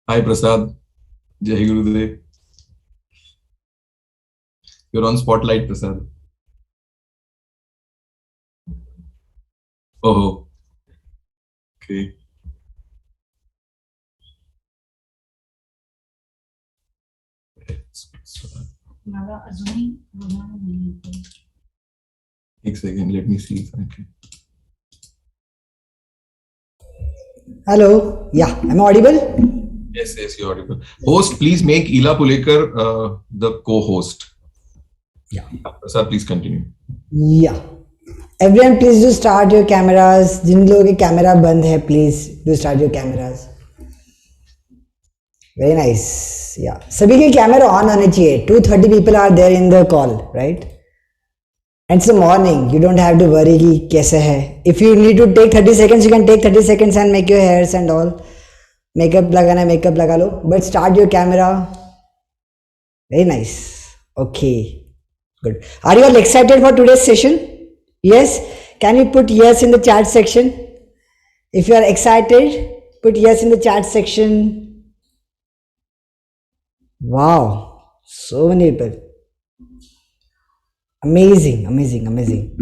Hi Prasad, Jai Gurudev. You're on spotlight, Prasad. Oh, okay. मला अजूनही बनवून नाही. एक second, let me see if I can. Hello. Yeah, am I audible? Yes, yes, you're audible. Host, please make Ila Pulekar the co-host. Yeah. Prasad, please continue. Yeah. Everyone, please do start your cameras. जिन लोगों के camera बंद है, please do start your cameras. Very nice. Yeah. सभी के camera on होने चाहिए. 230 people are there in the call, right? And it's the morning. You don't have to worry कि कैसे है. If you need to take 30 seconds, you can take 30 seconds and make your hairs and all. Makeup लगाना है, makeup लगा लो. But start your camera. Very nice. Okay. Good. Are you all excited for today's session? Yes? Can you put yes in the chat section? If you are excited, put yes in the chat section. Wow. So many people. Amazing, amazing, amazing.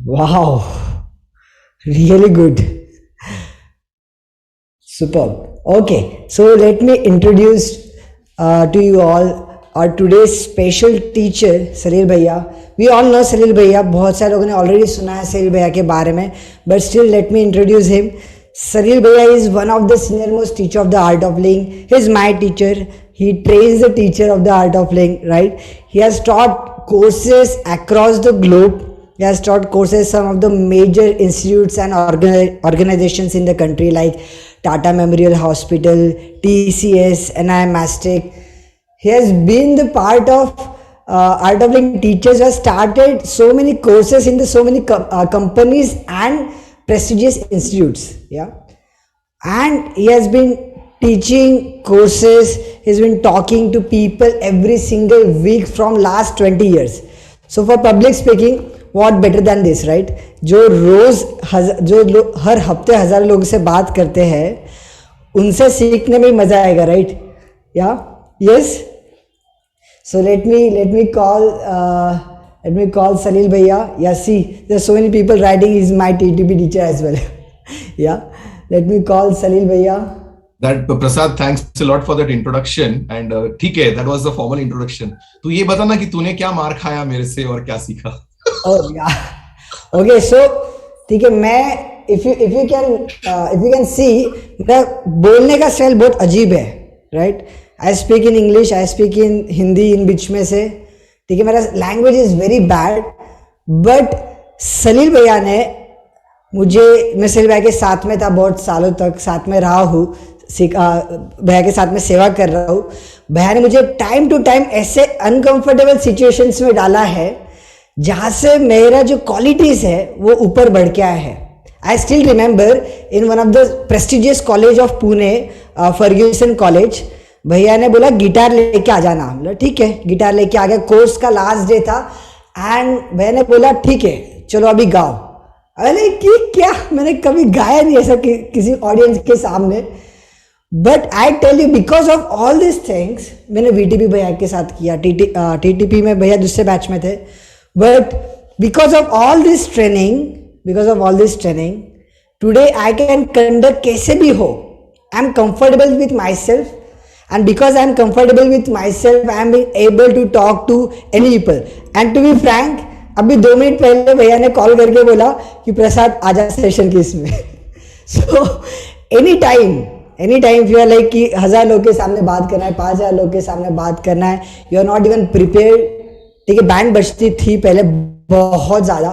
Wow. Really good. Superb. Okay, so let me introduce to you all our today's special teacher सलील भैया. We all know सलील भैया, बहुत सारे लोगों ने already सुना है सलील भैया के बारे में, but still let me introduce him. Salil Bhaiya is one of the senior most teacher of the art of playing. He is my teacher. He trains the teacher of the art of playing, right? He has taught courses across the globe. He has taught courses some of the major institutes and organizations in the country like Tata Memorial Hospital, TCS, NIM Mastic. He has been the part of art of playing teachers who have started so many courses in the so many companies and prestigious institutes. Yeah, and he has been teaching courses. He's been talking to people every single week from last 20 years. So for public speaking, what better than this, right? जो रोज हर हफ्ते हजार लोग से बात करते हैं, उनसे सीखने में मजा आएगा, right? Yeah. Yes. So let me call Salil Bhaiya. Yeah, see, there's so many people writing. He's my TTP teacher as well. Yeah, let me call Salil Bhaiya. That Prasad, thanks a lot for that introduction. And ठीक है, that was the formal introduction. तू ये बता ना कि तूने क्या मार खाया मेरे से और क्या सीखा? Oh yeah. Okay, so ठीक है, मैं if you can see, मेरा बोलने का स्टाइल बहुत अजीब है, right? I speak in English, I speak in Hindi in बीच में से, ठीक है, मेरा language is very bad. But Salil भैया ने मैं सलील भैया के साथ में था बहुत सालों तक, साथ में रहा हूँ, भैया के साथ में सेवा कर रहा हूँ. भैया ने मुझे टाइम टू टाइम ऐसे अनकंफर्टेबल सिचुएशंस में डाला है जहाँ से मेरा जो क्वालिटीज है वो ऊपर बढ़ के आया है. I still remember in one of the prestigious college of Pune, Fergusson college, भैया ने बोला गिटार लेके आ जाना. हम लोग ठीक है, गिटार लेके आ गया. कोर्स का लास्ट डे था एंड भैया ने बोला ठीक है चलो अभी गाओ. अरे कि क्या, मैंने कभी गाया नहीं ऐसा किसी ऑडियंस के सामने. But I tell you, because of all this things, मैंने वीटीपी भैया के साथ किया, टीटीपी में भैया दूसरे बैच में थे. But because of all this training today I can conduct कैसे भी हो. I am comfortable with my self. And because I am comfortable with myself, I am able to talk to any people. And to be frank, अभी 2 minute पहले भैया ने call करके बोला कि प्रसाद आजा सेशन की इसमें. So anytime you are like कि 1000 लोग के सामने बात करना है, 5000 लोग के सामने बात करना है, you are not even prepared. ठीक है, बैंड बजती थी पहले बहुत ज़्यादा,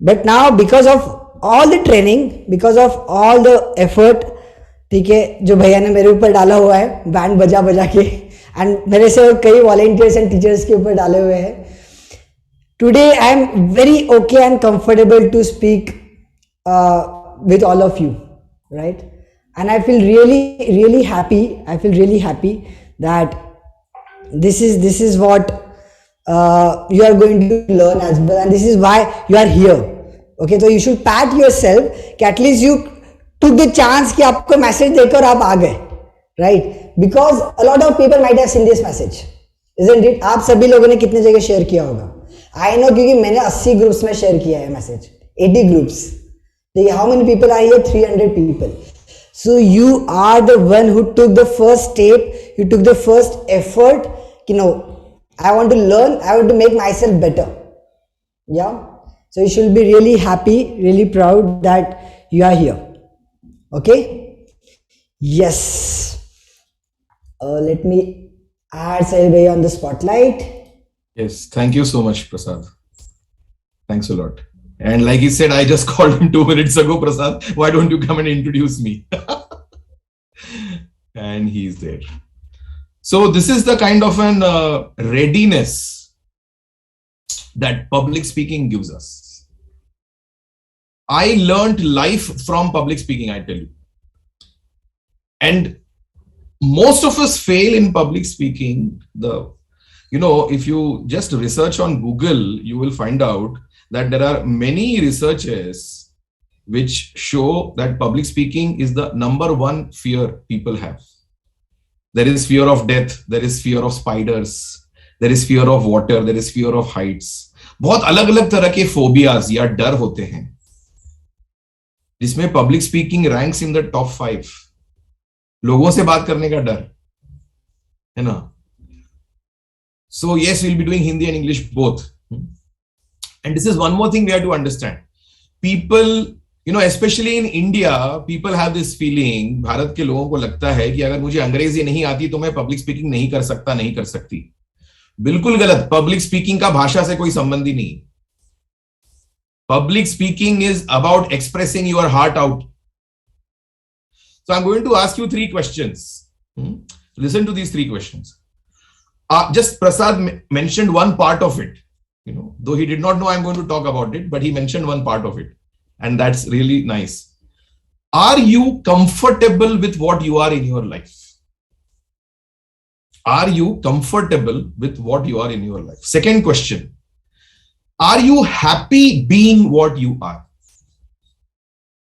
but now because of all the training, because of all the effort, ठीक है, जो भैया ने मेरे ऊपर डाला हुआ है बैंड बजा बजा के, एंड मेरे से कई वॉलेंटियर्स एंड टीचर्स के ऊपर डाले हुए हैं, today I am very okay and comfortable to speak with all of you, right? And I feel really happy that this is what you are going to learn as well, and this is why you are here. Okay, so you should pat yourself कि at least you took the chance कि आपको message देकर आप आ गए, right? Because a lot of people might have seen this message, isn't it? आप सभी लोगों ने कितने जगह शेयर किया होगा? I know क्योंकि मैंने 80 ग्रुप्स में शेयर किया है मैसेज, 80 ग्रुप्स. देखिए how many people are here? 300 people. So you are the one who took the first step, you took the first effort, you know, I want to learn, I want to make myself better. Yeah. So you should be really happy, really proud that you are here. Okay. Yes. Let me add Sahil Bhai on the spotlight. Yes, thank you so much, Prasad. Thanks a lot. And like he said, I just called him 2 minutes ago, Prasad. Why don't you come and introduce me? And he's there. So this is the kind of an readiness that public speaking gives us. I learned life from public speaking, I tell you. And most of us fail in public speaking. If you just research on Google, you will find out that there are many researches which show that public speaking is the number one fear people have. There is fear of death, there is fear of spiders, there is fear of water, there is fear of heights. बहुत अलग अलग तरह के phobias या डर होते हैं जिसमें public speaking ranks in the top 5. लोगों से बात करने का डर है ना. So yes, we'll be doing Hindi and English both. And this is one more thing we have to understand. People, especially in India, people have this feeling, Bharat के लोगों को लगता है कि अगर मुझे अंग्रेजी नहीं आती तो मैं पब्लिक स्पीकिंग नहीं कर सकता, नहीं कर सकती. बिल्कुल गलत. पब्लिक स्पीकिंग का भाषा से कोई संबंध ही नहीं. Public speaking is about expressing your heart out. So I'm going to ask you 3 questions. Listen to these 3 questions. Just Prasad mentioned one part of it. Though he did not know I'm going to talk about it, but he mentioned one part of it. And that's really nice. Are you comfortable with what you are in your life? Are you comfortable with what you are in your life? Second question. Are you happy being what you are?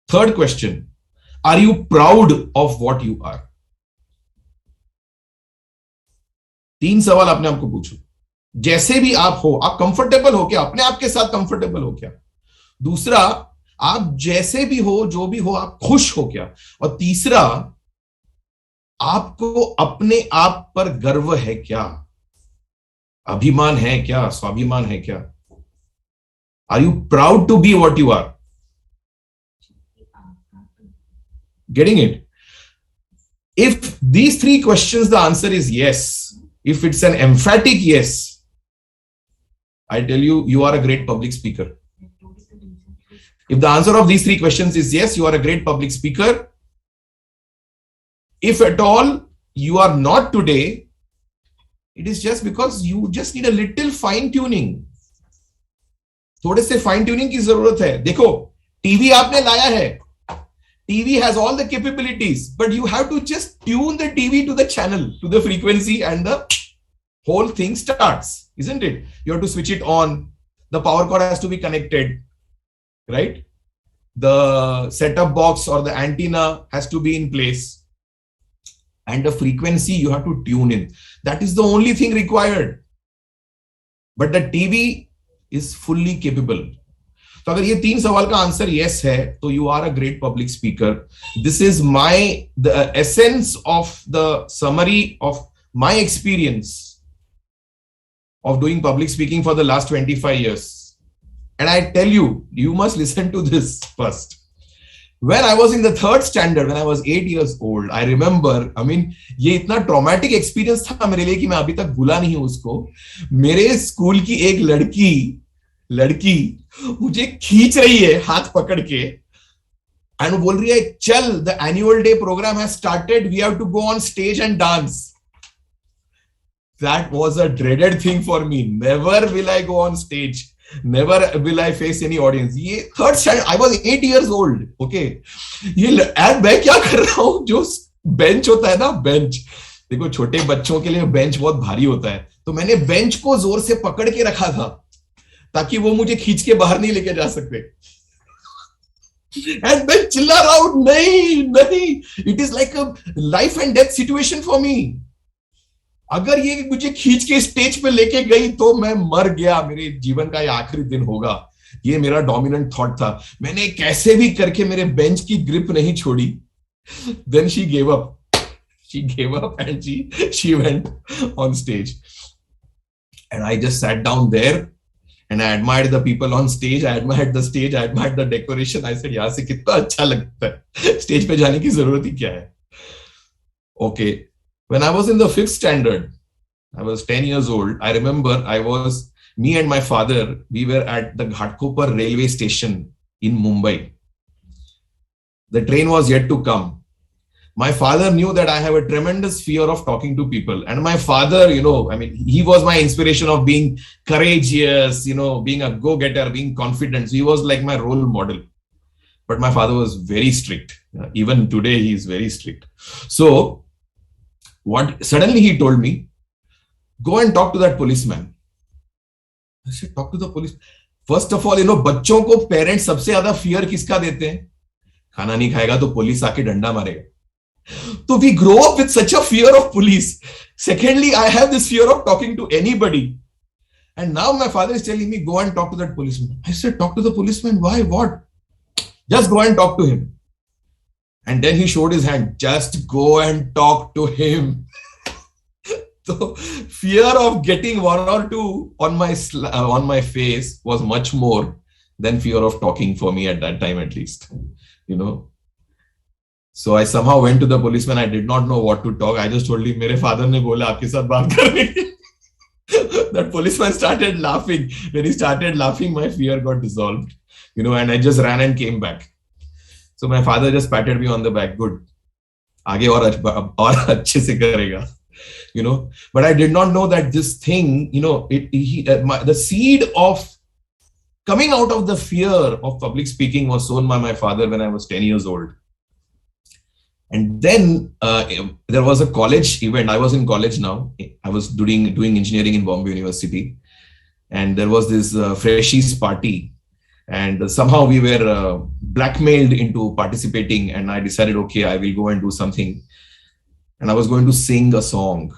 Third question. Are you proud of what you are? 3 सवाल अपने आप को पूछो. जैसे भी आप हो, आप कंफर्टेबल हो क्या? अपने आप के साथ कंफर्टेबल हो क्या? दूसरा, आप जैसे भी हो, जो भी हो, आप खुश हो क्या? और तीसरा, आपको अपने आप पर गर्व है क्या? अभिमान है क्या? स्वाभिमान है क्या? Are you proud to be what you are? Getting it? If these 3 questions, the answer is yes. If it's an emphatic yes, I tell you, you are a great public speaker. If the answer of these 3 questions is yes, you are a great public speaker. If at all you are not today, it is just because you just need a little fine tuning. थोड़े से fine tuning की जरूरत है. देखो, TV आपने लाया है. TV has all the capabilities, but you have to just tune the TV to the channel, to the frequency, and the whole thing starts, isn't it? You have to switch it on. The power cord has to be connected, right? The setup box or the antenna has to be in place, and the frequency you have to tune in. That is the only thing required. But the TV is fully capable. तो अगर ये 3 सवाल का answer yes है, तो you are a great public speaker. This is the essence of the summary of my experience of doing public speaking for the last 25 years. And I tell you, you must listen to this first. When I was in the 3rd standard, when I was 8 years old, I remember, ये इतना traumatic experience था मेरे लिए कि मैं अभी तक भूला नहीं हूं उसको. मेरे स्कूल की एक लड़की मुझे खींच रही है हाथ पकड़ के, एंड वो बोल रही है, चल, the annual day programme has started, we have to go on stage and dance. That was a dreaded thing for me. Never will I go on stage. Never will I face any audience. ये 3rd standard, I was 8 years old. Okay. And मैं क्या कर रहा हूँ? जो bench होता है ना, बेंच. देखो, छोटे बच्चों के लिए बेंच बहुत भारी होता है. तो मैंने बेंच को जोर से पकड़ के रखा था ताकि वो मुझे खींच के बाहर नहीं लेके जा सकते. And मैं चिल्ला रहा हूं, नहीं नहीं, it is like a life and death situation for me. अगर ये मुझे खींच के स्टेज पे लेके गई तो मैं मर गया, मेरे जीवन का ये आखिरी दिन होगा, ये मेरा डोमिनेंट थॉट था. मैंने कैसे भी करके मेरे बेंच की ग्रिप नहीं छोड़ी. Then she gave up. She gave up and she went on stage. And I just sat down there and I admired the people on stage. I admired the stage. I admired the decoration. I said, यहाँ से कितना अच्छा लगता है, stage पे जाने की जरूरत ही क्या है. Okay. When I was in the 5th standard, I was 10 years old. I remember me and my father, we were at the Ghatkopar railway station in Mumbai. The train was yet to come. My father knew that I have a tremendous fear of talking to people. And my father, he was my inspiration of being courageous, being a go-getter, being confident. So he was like my role model. But my father was very strict. Even today, he is very strict. So, suddenly he told me, go and talk to that policeman. I said, talk to the police. First of all, बच्चों को parents सबसे ज्यादा fear किसका देते हैं? खाना नहीं खाएगा तो पुलिस आके डंडा मारेगा. So we grow up with such a fear of police. Secondly, I have this fear of talking to anybody. And now my father is telling me, go and talk to that policeman. I said, talk to the policeman? Why? What? Just go and talk to him. And then he showed his hand. Just go and talk to him. So fear of getting one or two on my face was much more than fear of talking for me at that time, at least. So I somehow went to the policeman. I did not know what to talk. I just told him, मेरे father ने बोला आपके साथ बात करने के. That policeman started laughing. When he started laughing, my fear got dissolved. And I just ran and came back. So my father just patted me on the back. Good. आगे और अच्छे से करेगा. But I did not know that this thing, the seed of coming out of the fear of public speaking was sown by my father when I was 10 years old. And then there was a college event. I was in college now. I was doing engineering in Bombay University. And there was this freshies party. And somehow we were blackmailed into participating. And I decided, okay, I will go and do something. And I was going to sing a song.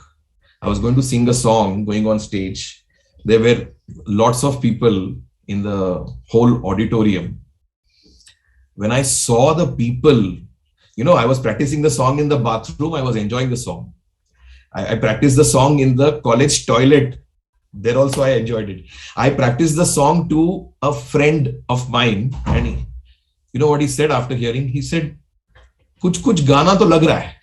Going on stage. There were lots of people in the whole auditorium. When I saw the people, I was practicing the song in the bathroom. I was enjoying the song. I practiced the song in the college toilet. There also I enjoyed it. I practiced the song to a friend of mine. And you know what he said after hearing? He said, कुछ गाना तो लग रहा है.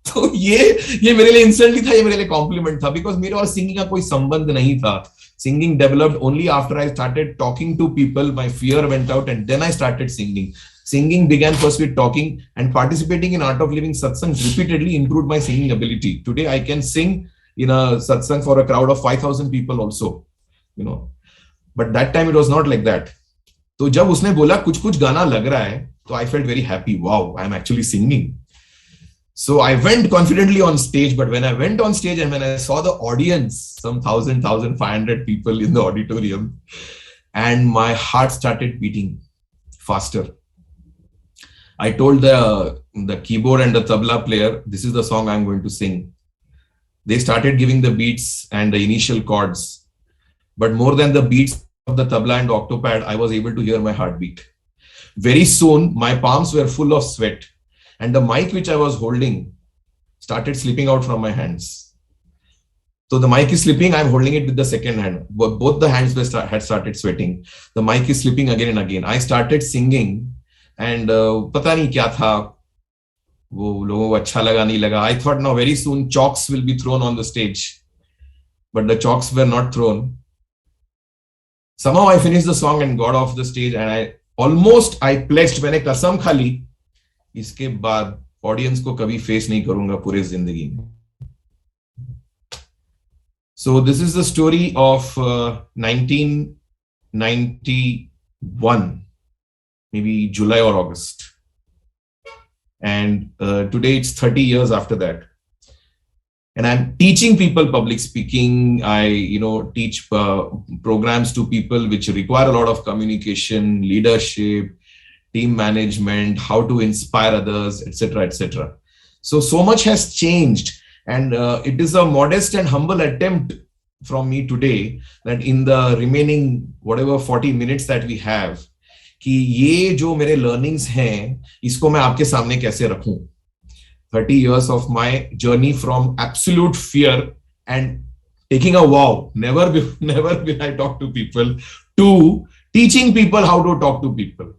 तो ये मेरे लिए इंसल्ट नहीं था, ये मेरे लिए कॉम्प्लीमेंट था, बिकॉज मेरे और सिंगिंग का कोई संबंध नहीं था. Singing developed only after I started talking to people. My fear went out and then I started singing. Singing began first with talking, and participating in Art of Living satsang repeatedly improved my singing ability. Today I can sing in a satsang for a crowd of 5,000 people also, But that time it was not like that. So जब उसने बोला कुछ गाना लग रहा है, तो I felt very happy. Wow, I'm actually singing. So I went confidently on stage, but when I went on stage and when I saw the audience, some 1,500 people in the auditorium, and my heart started beating faster. I told the keyboard and the tabla player, this is the song I'm going to sing. They started giving the beats and the initial chords, but more than the beats of the tabla and the octopad, I was able to hear my heartbeat. Very soon, my palms were full of sweat. And the mic which I was holding started slipping out from my hands. So the mic is slipping, I'm holding it with the second hand. Both the hands had started sweating. The mic is slipping again and again. I started singing and pata nahi kya tha, wo logon ko acha laga nahi laga. I thought now very soon chalks will be thrown on the stage. But the chalks were not thrown. Somehow I finished the song and got off the stage, and I pledged, मैंने कसम खा ली, इसके बाद audience को कभी face नहीं करूंगा पूरे जिंदगी में. So this is the story of 1991, maybe July or August. And today it's 30 years after that. and I'm teaching people public speaking. I teach programs to people which require a lot of communication, leadership, team management, how to inspire others, etc., etc. So much has changed, and it is a modest and humble attempt from me today that in the remaining whatever 40 minutes that we have, कि ये जो मेरे learnings हैं इसको मैं आपके सामने कैसे रखूं. 30 years of my journey from absolute fear and taking a vow, never will I talk to people, to teaching people how to talk to people.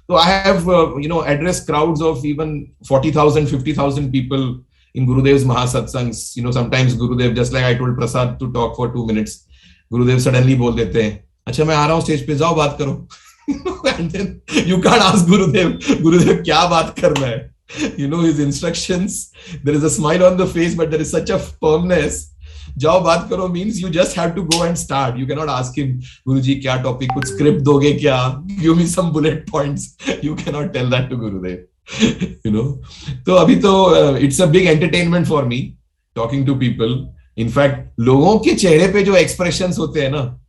So I have addressed crowds of even 40,000, 50,000 people in Gurudev's Mahasatsangs. Sometimes Gurudev, just like I told Prasad to talk for 2 minutes, Gurudev suddenly बोल देते हैं, अच्छा मैं आ रहा हूँ stage पे, जाओ बात करो. And then you can't ask Gurudev क्या बात करना है. His instructions, there is a smile on the face, but there is such a firmness. जाओ बात करो means you just have to go and start. You cannot ask him, Guruji क्या topic, कुछ script दोगे क्या, give me some bullet points. You cannot tell that to Gurudev. तो अभी तो it's a big entertainment for me talking to people. In fact, लोगों के चेहरे पे जो expressions होते हैं ना,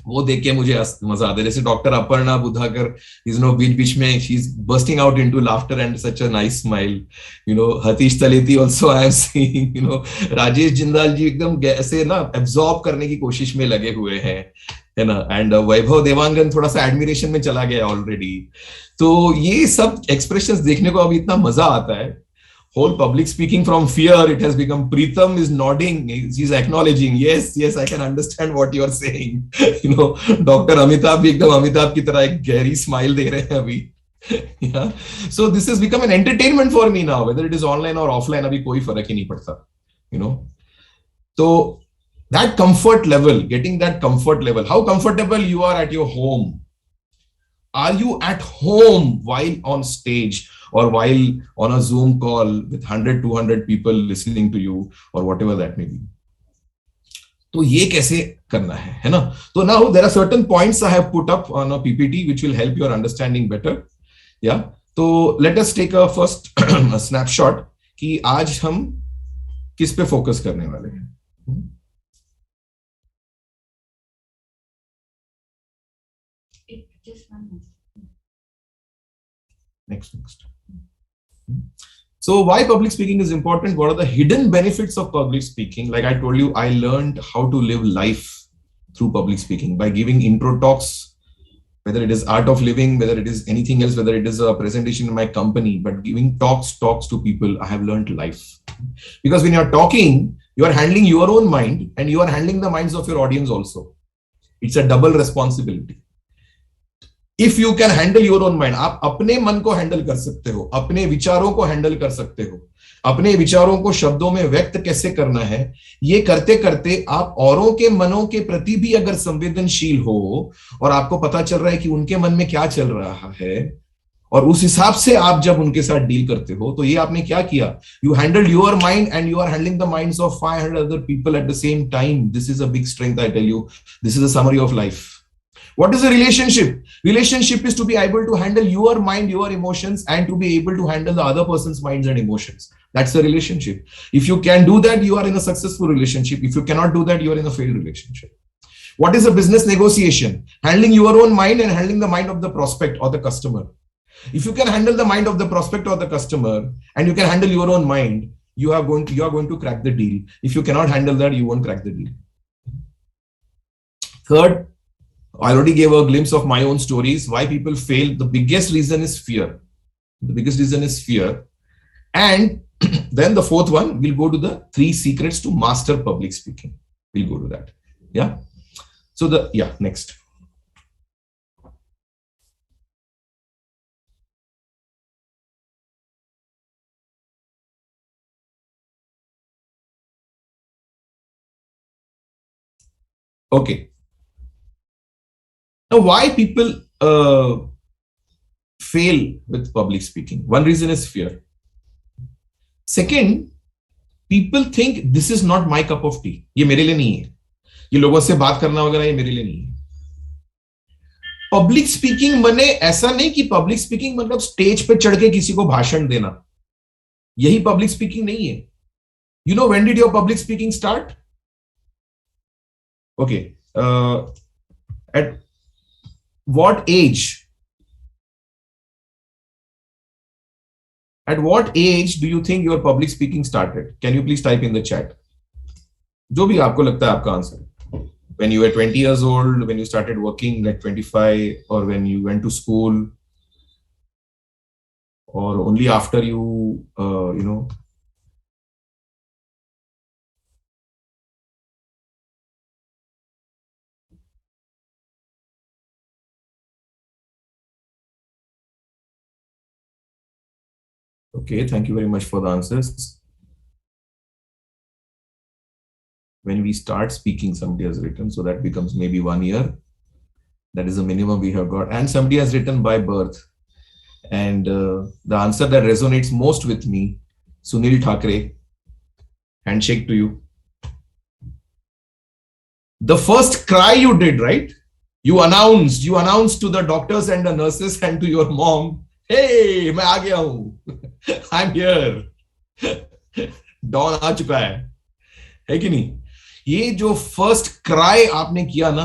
वो देख के मुझे मजा आता है. जैसे डॉक्टर अपर्णा बुधाकर, बीच में she is bursting out into laughter and such a nice smile. Hatish Taleti also I am seeing. Rajesh Jindal ji एकदम ऐसे ना एब्जॉर्ब करने की कोशिश में लगे हुए हैं, है ना. एंड वैभव देवांगन थोड़ा सा एडमिरेशन में चला गया ऑलरेडी. तो ये सब एक्सप्रेशंस देखने को अभी इतना मजा आता है. Whole public speaking from fear, it has become. Pritam is nodding, he's acknowledging, yes, I can understand what you are saying. Dr. Amitabh भी एकदम अमिताभ की तरह एक गहरी स्माइल दे रहे हैं अभी. Yeah, so this has become an entertainment for me now, whether it is online or offline, अभी कोई फर्क ही नहीं पड़ता. So that comfort level, getting that comfort level, how comfortable you are at your home. Are you at home while on stage or while on a Zoom call with 100, 200 people listening to you or whatever that may be? तो ये कैसे करना है ना. तो now there are certain points I have put up on a PPT which will help your understanding better. Yeah. तो let us take a first a snapshot कि आज हम किस पे फोकस करने वाले हैं. Just one more. Next. So why public speaking is important? What are the hidden benefits of public speaking? Like I told you, I learned how to live life through public speaking by giving intro talks, whether it is art of living, whether it is anything else, whether it is a presentation in my company, but giving talks to people, I have learned life. Because when you're talking, you are handling your own mind and you are handling the minds of your audience also. It's a double responsibility. If you can handle your own mind, आप अपने मन को handle कर सकते हो, अपने विचारों को हैंडल कर सकते हो, अपने विचारों को शब्दों में व्यक्त कैसे करना है, ये करते करते आप औरों के मनों के प्रति भी अगर संवेदनशील हो और आपको पता चल रहा है कि उनके मन में क्या चल रहा है और उस हिसाब से आप जब उनके साथ डील करते हो, तो ये आपने क्या किया? You handled your mind and you are handling the minds of 500 other people at the same time. This is a big strength, I tell you. This is a summary of life. What is a relationship? Relationship is to be able to handle your mind, your emotions, and to be able to handle the other person's minds and emotions. That's a relationship. If you can do that, you are in a successful relationship. If you cannot do that, you are in a failed relationship. What is a business negotiation? Handling your own mind and handling the mind of the prospect or the customer. If you can handle the mind of the prospect or the customer and you can handle your own mind, you are going to crack the deal. If you cannot handle that, you won't crack the deal. Third, I already gave a glimpse of my own stories. Why people fail. The biggest reason is fear. The biggest reason is fear. And then the fourth one, we'll go to the 3 secrets to master public speaking. We'll go to that. Yeah. So next. Okay. Now, why people fail with public speaking? One reason is fear. Second, people think this is not my cup of tea. ये मेरे लिए नहीं है. ये लोगों से बात करना वगैरह ये मेरे लिए नहीं है. पब्लिक स्पीकिंग बने ऐसा नहीं कि पब्लिक स्पीकिंग मतलब स्टेज पे चढ़ के किसी को भाषण देना. यही पब्लिक स्पीकिंग नहीं है. You know, when did your public speaking start? Okay. At what age? At what age do you think your public speaking started? Can you please type in the chat? जो भी आपको लगता है आपका answer. When you were 20 years old, when you started working at 25, or when you went to school, or only after you, you know. Okay, thank you very much for the answers. When we start speaking, somebody has written, so that becomes maybe 1 year. That is the minimum we have got. And somebody has written by birth. And the answer that resonates most with me, Sunil Thakre, handshake to you. The first cry you did, right? You announced to the doctors and the nurses and to your mom, hey, मैं आ गया हूँ. I'm here. Dawn आ चुका है कि नहीं? ये जो first cry आपने किया ना,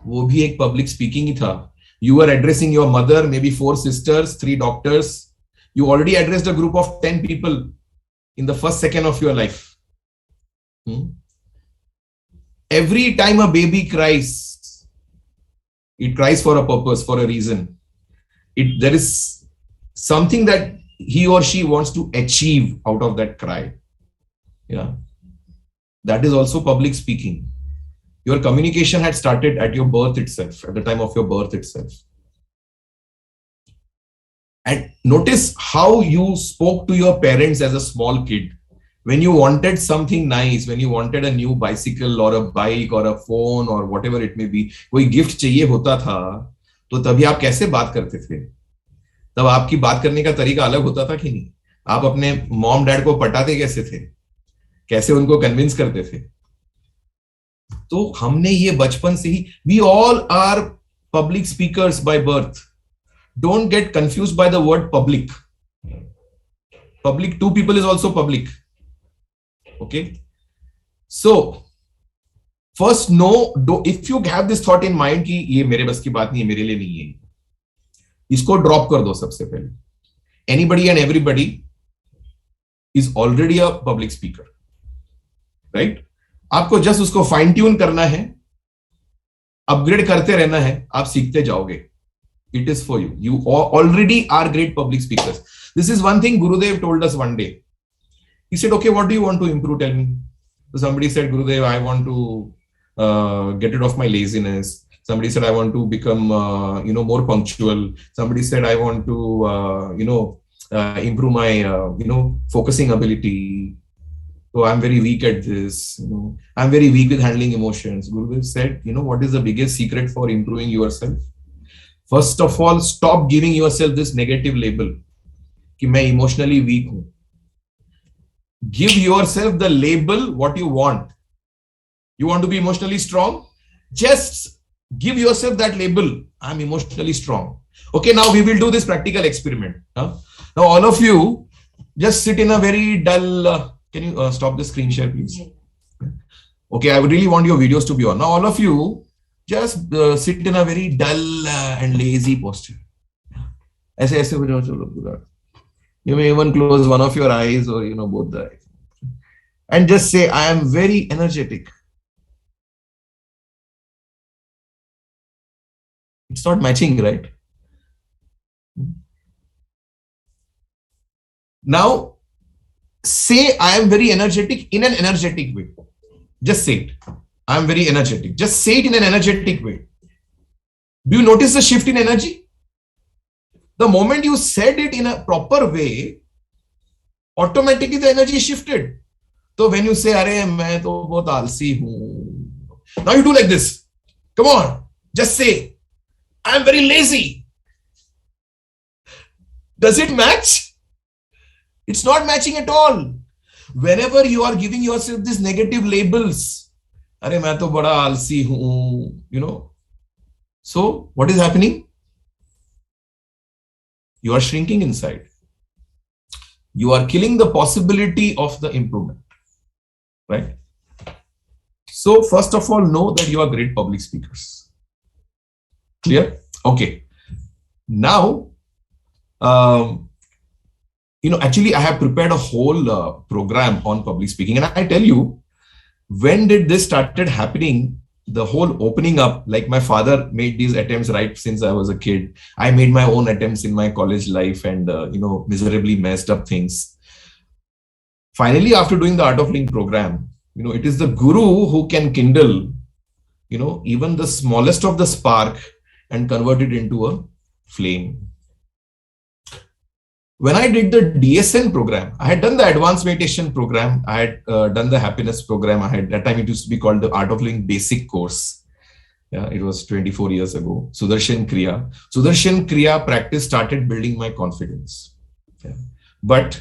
वो भी एक पब्लिक स्पीकिंग ही था. You were addressing your mother, maybe 4 sisters, 3 doctors. You already addressed a group of 10 people in the first second of your life. Every time a baby cries, it cries for a purpose, for a reason. There is something that he or she wants to achieve out of that cry. Yeah. That is also public speaking. Your communication had started at your birth itself, at the time of your birth itself. And notice how you spoke to your parents as a small kid. When you wanted something nice, when you wanted a new bicycle or a bike or a phone or whatever it may be, कोई gift चाहिए होता था, तो तभी आप कैसे बात करते थे? तब आपकी बात करने का तरीका अलग होता था कि नहीं? आप अपने मॉम डैड को पटाते कैसे थे? कैसे उनको कन्विंस करते थे? तो हमने ये बचपन से ही, we all are public speakers by birth. Don't get confused by the word public. Public, 2 people is also public. Okay. So first, if you have this thought in mind कि ये मेरे बस की बात नहीं है, मेरे लिए नहीं है, इसको ड्रॉप कर दो सबसे पहले. Anybody and everybody is already a public speaker, right? आपको जस्ट उसको फाइन ट्यून करना है, अपग्रेड करते रहना है, आप सीखते जाओगे. It is for you. You already are great public speakers. This is one thing Gurudev told us one day. He said, okay, what do you want to improve? Tell me. So somebody said, Gurudev, I want to get rid of my laziness. Somebody said, I want to become, more punctual. Somebody said, I want to, improve my, focusing ability. So I'm very weak at this. I'm very weak with handling emotions. Gurudev said, what is the biggest secret for improving yourself? First of all, stop giving yourself this negative label कि मैं emotionally weak हूं. Give yourself the label what you want. You want to be emotionally strong? Just give yourself that label. I'm emotionally strong. Okay, now we will do this practical experiment. Now all of you just sit in a very dull. Can you stop the screen share, please? Okay, I would really want your videos to be on. Now all of you just sit in a very dull and lazy posture. ऐसे you may even close one of your eyes or both the eyes and just say, I am very energetic. It's not matching, right? Now say, I am very energetic in an energetic way. Just say it. I am very energetic. Just say it in an energetic way. Do you notice the shift in energy? The moment you said it in a proper way, automatically the energy shifted. So when you say, "Arey, main to bahut aalsi hu," now you do like this. Come on, just say, "I am very lazy." Does it match? It's not matching at all. Whenever you are giving yourself these negative labels, "Arey, main to bada aalsi hu," So what is happening? You are shrinking inside. You are killing the possibility of the improvement. right? So first of all, know that you are great public speakers. Clear? Okay. Now, actually, I have prepared a whole program on public speaking, and I tell you, when did this started happening? The whole opening up, like my father made these attempts right since I was a kid. I made my own attempts in my college life, and miserably messed up things. Finally, after doing the Art of Living program, it is the guru who can kindle, even the smallest of the spark and convert it into a flame. When I did the DSN program, I had done the advanced meditation program. I had done the happiness program. That time it used to be called the Art of Living basic course. Yeah, it was 24 years ago. Sudarshan Kriya practice started building my confidence. Yeah. But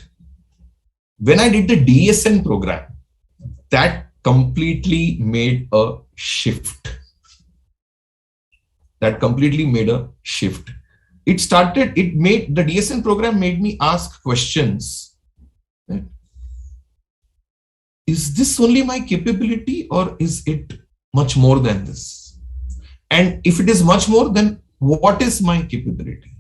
when I did the DSN program, that completely made a shift. The DSN program made me ask questions. Right? Is this only my capability, or is it much more than this? And if it is much more, then what is my capability?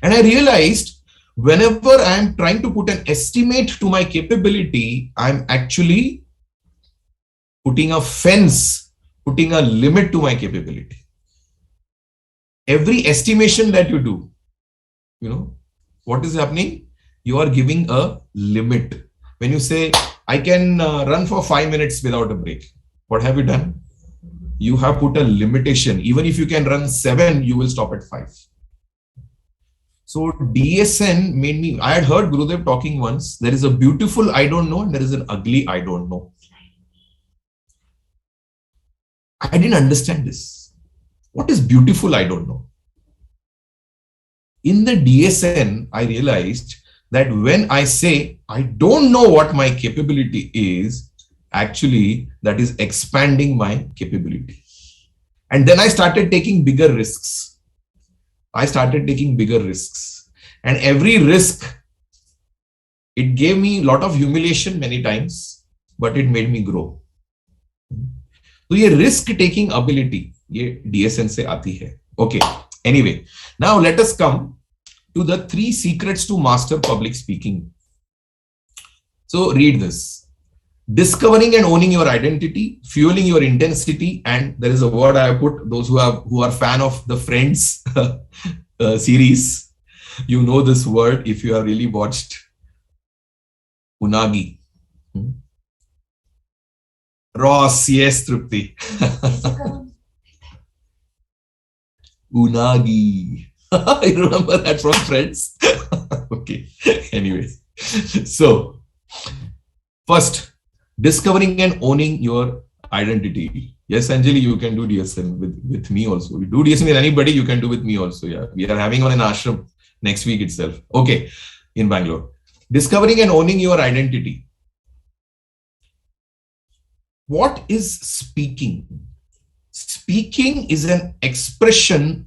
And I realized whenever I am trying to put an estimate to my capability, I'm actually putting a fence, putting a limit to my capability. Every estimation that you do, what is happening? You are giving a limit. When you say, I can run for 5 minutes without a break, what have you done? You have put a limitation. Even if you can run 7, you will stop at 5. So DSN made me, I had heard Gurudev talking once, there is a beautiful I don't know and there is an ugly I don't know. I didn't understand this. What is beautiful I don't know? In the DSN, I realized that when I say, I don't know what my capability is, actually, that is expanding my capability. And then I started taking bigger risks. And every risk, it gave me a lot of humiliation many times, but it made me grow. So ये risk taking ability, ये DSN से आती है. Okay. Anyway, now let us come to the 3 secrets to master public speaking. So read this. Discovering and owning your identity, fueling your intensity, and there is a word I have put, those who are fan of the Friends series, you know this word if you have really watched. Unagi. Ross, yes, Trupti. Unagi. I remember that from Friends. Okay. Anyway. So, first, discovering and owning your identity. Yes, Anjali, you can do DSN with me also. You do DSN with anybody, you can do with me also. Yeah. We are having one in ashram next week itself. Okay. In Bangalore. Discovering and owning your identity. What is speaking? Speaking is an expression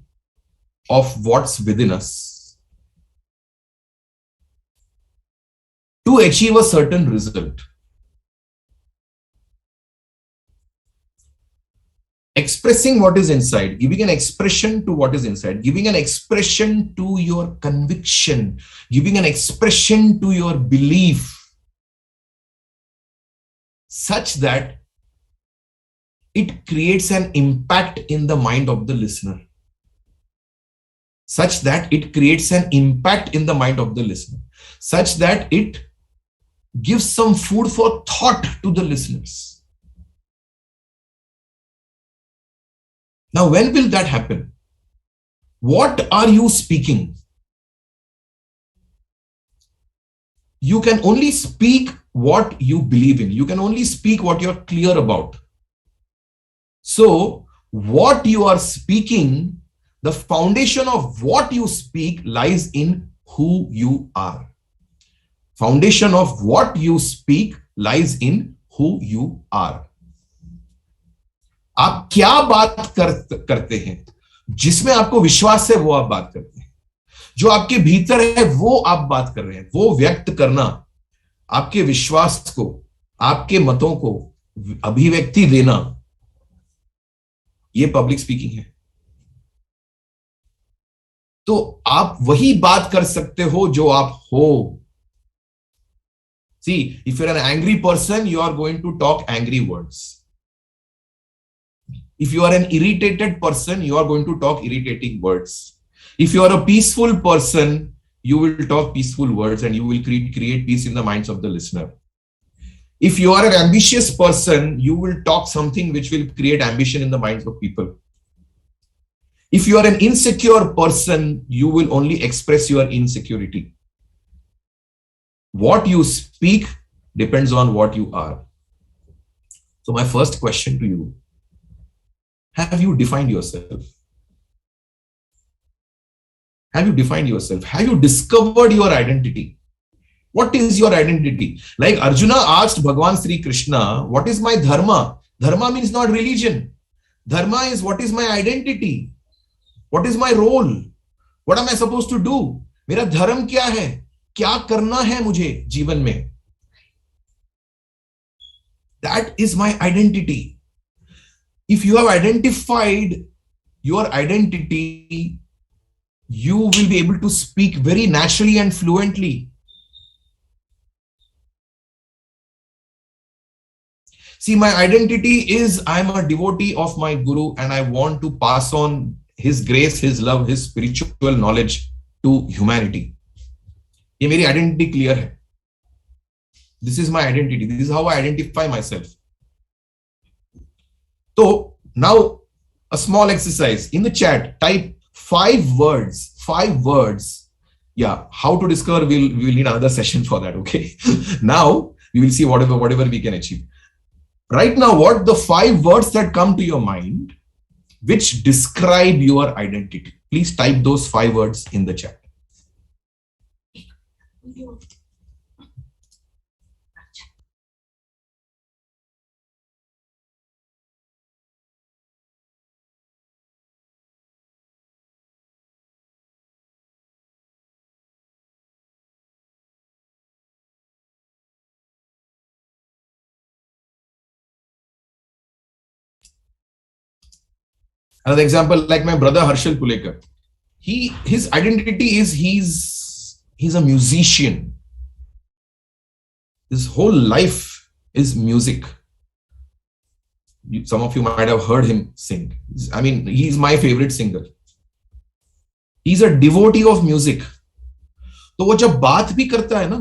of what's within us to achieve a certain result. Expressing what is inside, giving an expression to what is inside, giving an expression to your conviction, giving an expression to your belief, such that it creates an impact in the mind of the listener. Such that it creates an impact in the mind of the listener. Such that it gives some food for thought to the listeners. Now, when will that happen? What are you speaking? You can only speak what you believe in. You can only speak what you're clear about. So, what you are speaking, the foundation of what you speak lies in who you are. Foundation of what you speak lies in who you are. आप क्या बात करते हैं, जिसमें आपको विश्वास है वो आप बात करते हैं. जो आपके भीतर है वो आप बात कर रहे हैं. वो व्यक्त करना, आपके विश्वास को, आपके मतों को, अभिव्यक्ति देना, ये पब्लिक स्पीकिंग है। तो आप वही बात कर सकते हो जो आप हो। See, if you're an angry person, you are going to talk angry words. If you are an irritated person, you are going to talk irritating words. If you are a peaceful person, you will talk peaceful words and you will create peace in the minds of the listener. If you are an ambitious person, you will talk something which will create ambition in the minds of people. If you are an insecure person, you will only express your insecurity. What you speak depends on what you are. So my first question to you, have you defined yourself? Have you defined yourself? Have you discovered your identity? What is your identity? Like Arjuna asked Bhagwan Sri Krishna, what is my dharma? Dharma means not religion. Dharma is what is my identity? What is my role? What am I supposed to do? मेरा धर्म क्या है? क्या करना है मुझे जीवन में? That is my identity. If you have identified your identity, you will be able to speak very naturally and fluently. See, my identity is I am a devotee of my Guru and I want to pass on his grace, his love, his spiritual knowledge to humanity. ये मेरी identity clear है. This is my identity. This is how I identify myself. So now a small exercise in the chat. Type 5 words. 5 words. Yeah, how to discover? We will need another session for that. Okay. Now we will see whatever we can achieve. Right now, what the 5 words that come to your mind, which describe your identity? Please type those 5 words in the chat. Another example, like my brother Harshal Pulekar. His identity is he's a musician. His whole life is music. Some of you might have heard him sing. I mean, he's my favorite singer. He's a devotee of music. तो वो जब बात भी करता है ना,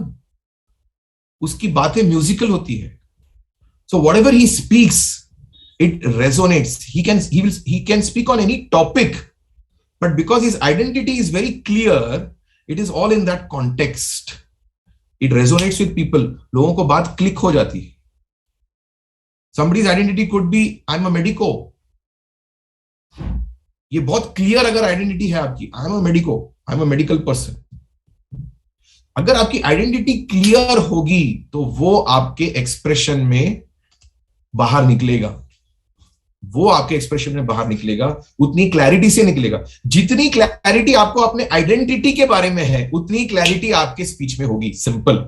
उसकी बातें म्यूजिकल होती है. So whatever he speaks, it resonates. He can speak on any topic, but because his identity is very clear, it is all in that context. It resonates with people. लोगों को बात क्लिक हो जाती है. Somebody's identity could be I'm a medico. ये बहुत clear अगर identity है आपकी, I'm a medico, I'm a medical person. अगर आपकी आइडेंटिटी क्लियर होगी तो वो आपके एक्सप्रेशन में बाहर निकलेगा. वो आपके एक्सप्रेशन में बाहर निकलेगा, उतनी क्लैरिटी से निकलेगा. जितनी क्लैरिटी आपको अपने आइडेंटिटी के बारे में है, उतनी क्लैरिटी आपके स्पीच में होगी. Simple.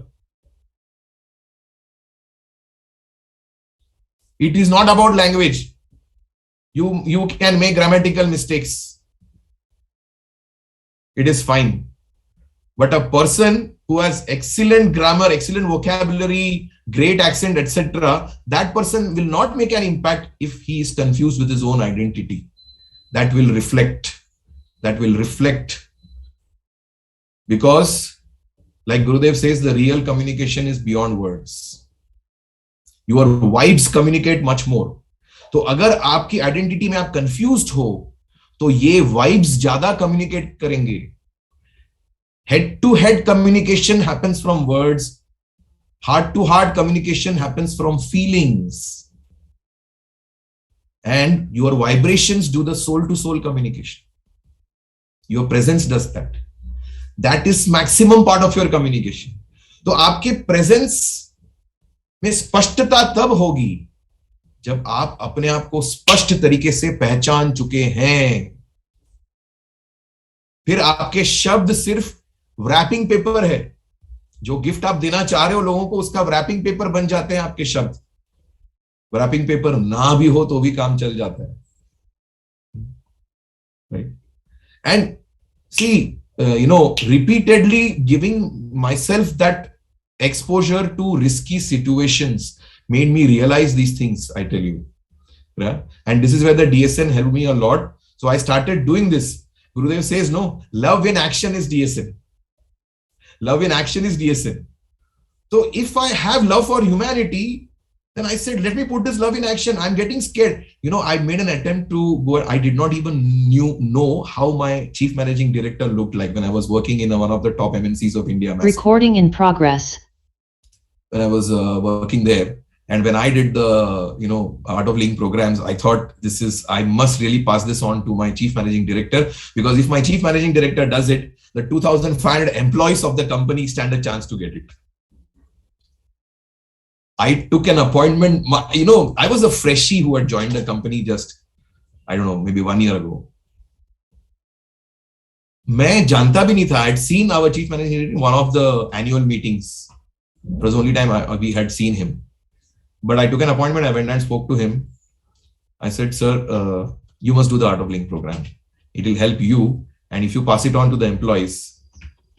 It is not about language. You can make grammatical mistakes. It is fine. But a person who has excellent grammar, excellent vocabulary, great accent, etc., that person will not make an impact if he is confused with his own identity. That will reflect. Because, like Gurudev says, the real communication is beyond words. Your vibes communicate much more. तो अगर आपकी identity में आप confused हो, तो ये vibes ज्यादा communicate करेंगे. Head to head communication happens from words. Heart to heart communication happens from feelings. And your vibrations do the soul to soul communication. Your presence does that. That is maximum part of your communication. तो आपके presence में स्पष्टता तब होगी जब आप अपने आप को स्पष्ट तरीके से पहचान चुके हैं. फिर आपके शब्द सिर्फ रैपिंग पेपर है. जो गिफ्ट आप देना चाह रहे हो लोगों को, उसका रैपिंग पेपर बन जाते हैं आपके शब्द. रैपिंग पेपर ना भी हो तो भी काम चल जाता है, right? And see, repeatedly giving myself that exposure to risky situations made me realize these things, I tell you. Yeah? And this is where the DSN helped me a lot. So I started doing this. Gurudev says, no, love in action is DSN. Love in action is DSN. So if I have love for humanity, then I said, let me put this love in action. I'm getting scared. I made an attempt to go. I did not even know how my chief managing director looked like when I was working in one of the top MNCs of India. Recording in progress. When I was working there. And when I did the, Art of Living programs, I thought I must really pass this on to my chief managing director, because if my chief managing director does it, the 2,500 employees of the company stand a chance to get it. I took an appointment. I was a freshie who had joined the company just, I don't know, maybe 1 year ago. मैं जानता भी नहीं था. I had seen our chief manager in one of the annual meetings. It was the only time we had seen him. But I took an appointment. I went and spoke to him. I said, sir, you must do the Art of Living program. It will help you. And if you pass it on to the employees,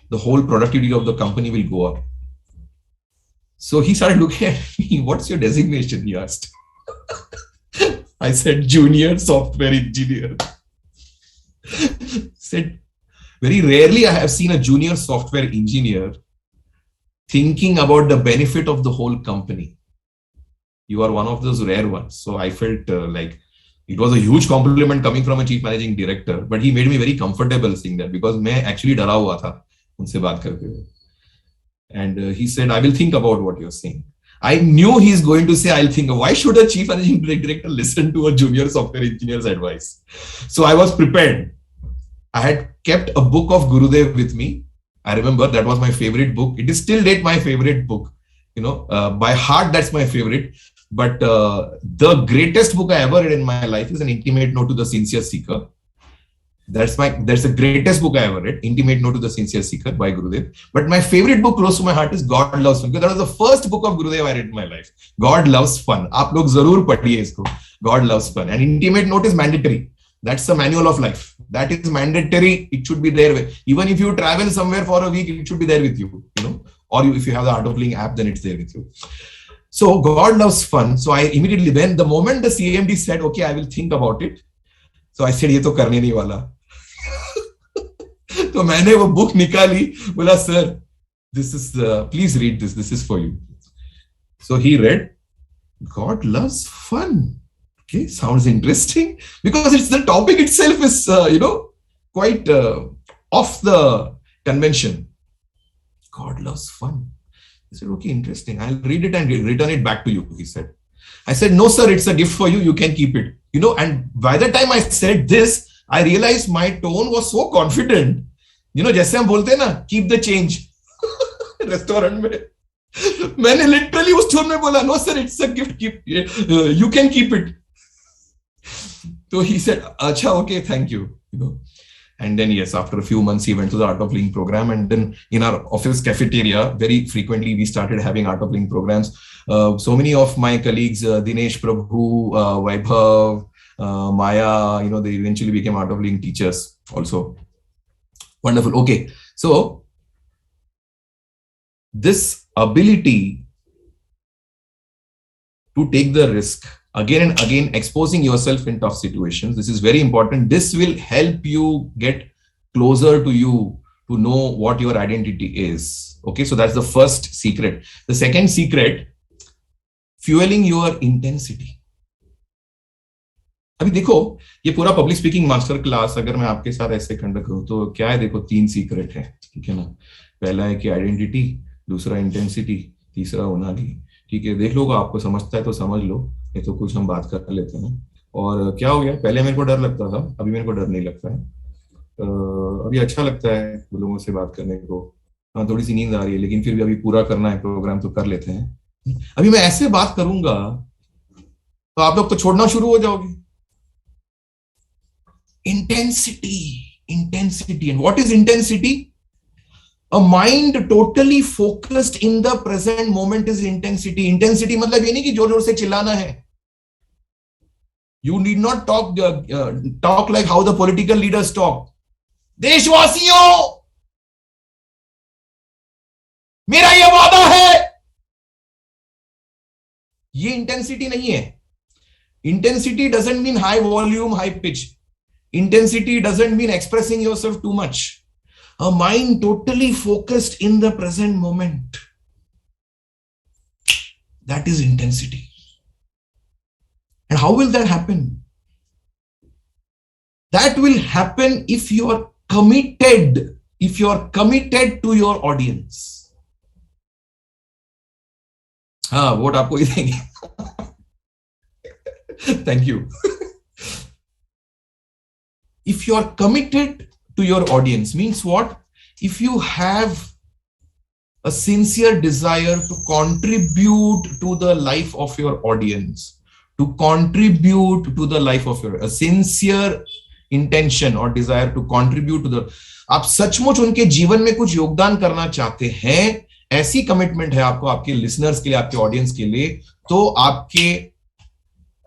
the whole productivity of the company will go up. So he started looking at me. What's your designation? He asked. I said, junior software engineer. Said, very rarely I have seen a junior software engineer thinking about the benefit of the whole company. You are one of those rare ones. So I felt like it was a huge compliment coming from a chief managing director, but he made me very comfortable saying that, because मैं actually डरा हुआ था उनसे बात करते हुए. And he said, I will think about what you're saying. I knew he's going to say, I'll think. Why should a chief managing director listen to a junior software engineer's advice? So I was prepared. I had kept a book of Gurudev with me. I remember that was my favorite book. It is still date my favorite book. By heart, that's my favorite. But the greatest book I ever read in my life is An Intimate Note to the Sincere Seeker. That's the greatest book I ever read, Intimate Note to the Sincere Seeker by Gurudev. But my favorite book close to my heart is God Loves Fun, because that was the first book of Gurudev I read in my life. God Loves Fun. आप लोग जरूर पढ़िए इसको. God Loves Fun. And Intimate Note is mandatory. That's the manual of life. That is mandatory. It should be there. Even if you travel somewhere for a week, it should be there with you. Or if you have the Art of Living app, then it's there with you. So God Loves Fun. So I immediately, the moment the CMD said, okay, I will think about it. So I said, ये तो करने नहीं वाला. तो मैंने वो book निकाली, बोला sir, this is please read this. This is for you. So he read, God Loves Fun. Okay, sounds interesting, because it's the topic itself is quite off the convention. God Loves Fun. I said, okay, interesting. I'll read it and return it back to you, he said. I said, no, sir, it's a gift for you. You can keep it. And by the time I said this, I realized my tone was so confident. जैसे हम बोलते हैं ना, keep the change. Restaurant में मैंने literally उस tone में बोला, no sir, it's a gift, you can keep it. So he said, acha, okay, thank you. And then, yes, after a few months, he went to the Art of Living program. And then in our office cafeteria, very frequently, we started having Art of Living programs. So many of my colleagues, Dinesh Prabhu, Vaibhav, Maya, they eventually became Art of Living teachers also. Wonderful. Okay. So this ability to take the risk, again and again, exposing yourself in tough situations. This is very important. This will help you get closer to you, to know what your identity is. Okay, so that's the first secret. The second secret, fueling your intensity. अभी देखो, ये पूरा public speaking master class अगर मैं आपके साथ ऐसे conduct करूं तो क्या है, देखो 3 सीक्रेट है, ठीक है ना. पहला है कि आइडेंटिटी, दूसरा इंटेंसिटी, तीसरा ओनाली. ठीक है, देख लो, आपको समझता है तो समझ लो, ये तो कुछ हम बात कर लेते हैं. और क्या हो गया, पहले मेरे को डर लगता था, अभी मेरे को डर नहीं लगता है. अभी अच्छा लगता है लोगों से बात करने को. हाँ, थोड़ी सी नींद आ रही है, लेकिन फिर भी अभी पूरा करना है प्रोग्राम, तो कर लेते हैं. अभी मैं ऐसे बात करूंगा तो आप लोग तो छोड़ना शुरू हो जाओगे. Intensity. And what is intensity? A mind totally focused in the present moment is intensity. Intensity मतलब ये नहीं कि जोर जोर से चिल्लाना है. You need not talk like how the political leaders talk. देशवासियों, मेरा ये वादा है. ये इंटेंसिटी नहीं है. Intensity doesn't mean high volume, high pitch. Intensity doesn't mean expressing yourself too much. A mind totally focused in the present moment. That is intensity. And how will that happen? That will happen if you are committed, to your audience. हाँ, vote आपको ही देंगे. Thank you. If you are committed to your audience, means what? If you have a sincere desire to contribute to the life of your audience, a sincere intention or desire to contribute to the, आप सचमुच उनके जीवन में कुछ योगदान करना चाहते हैं, ऐसी कमिटमेंट है आपको, आपके लिसनर्स के लिए, आपके ऑडियंस के लिए, तो आपके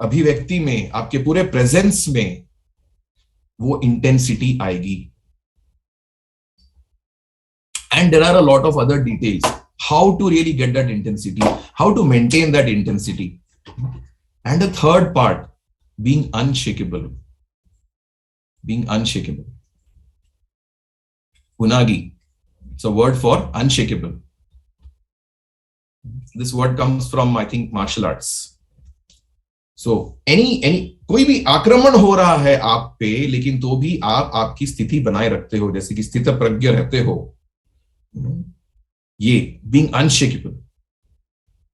अभिव्यक्ति में, आपके पूरे प्रेजेंस में वो इंटेंसिटी आएगी. And there are a lot of other details. How to really get that intensity, how to maintain that intensity. And the third part, being unshakable. Unagi. It's a word for unshakable. This word comes from, I think, martial arts. So any कोई भी आक्रमण हो रहा है आप पे, लेकिन तो भी आप आपकी स्थिति बनाए रखते हो, जैसे कि स्थितप्रज्ञ रहते हो. ये being unshakable.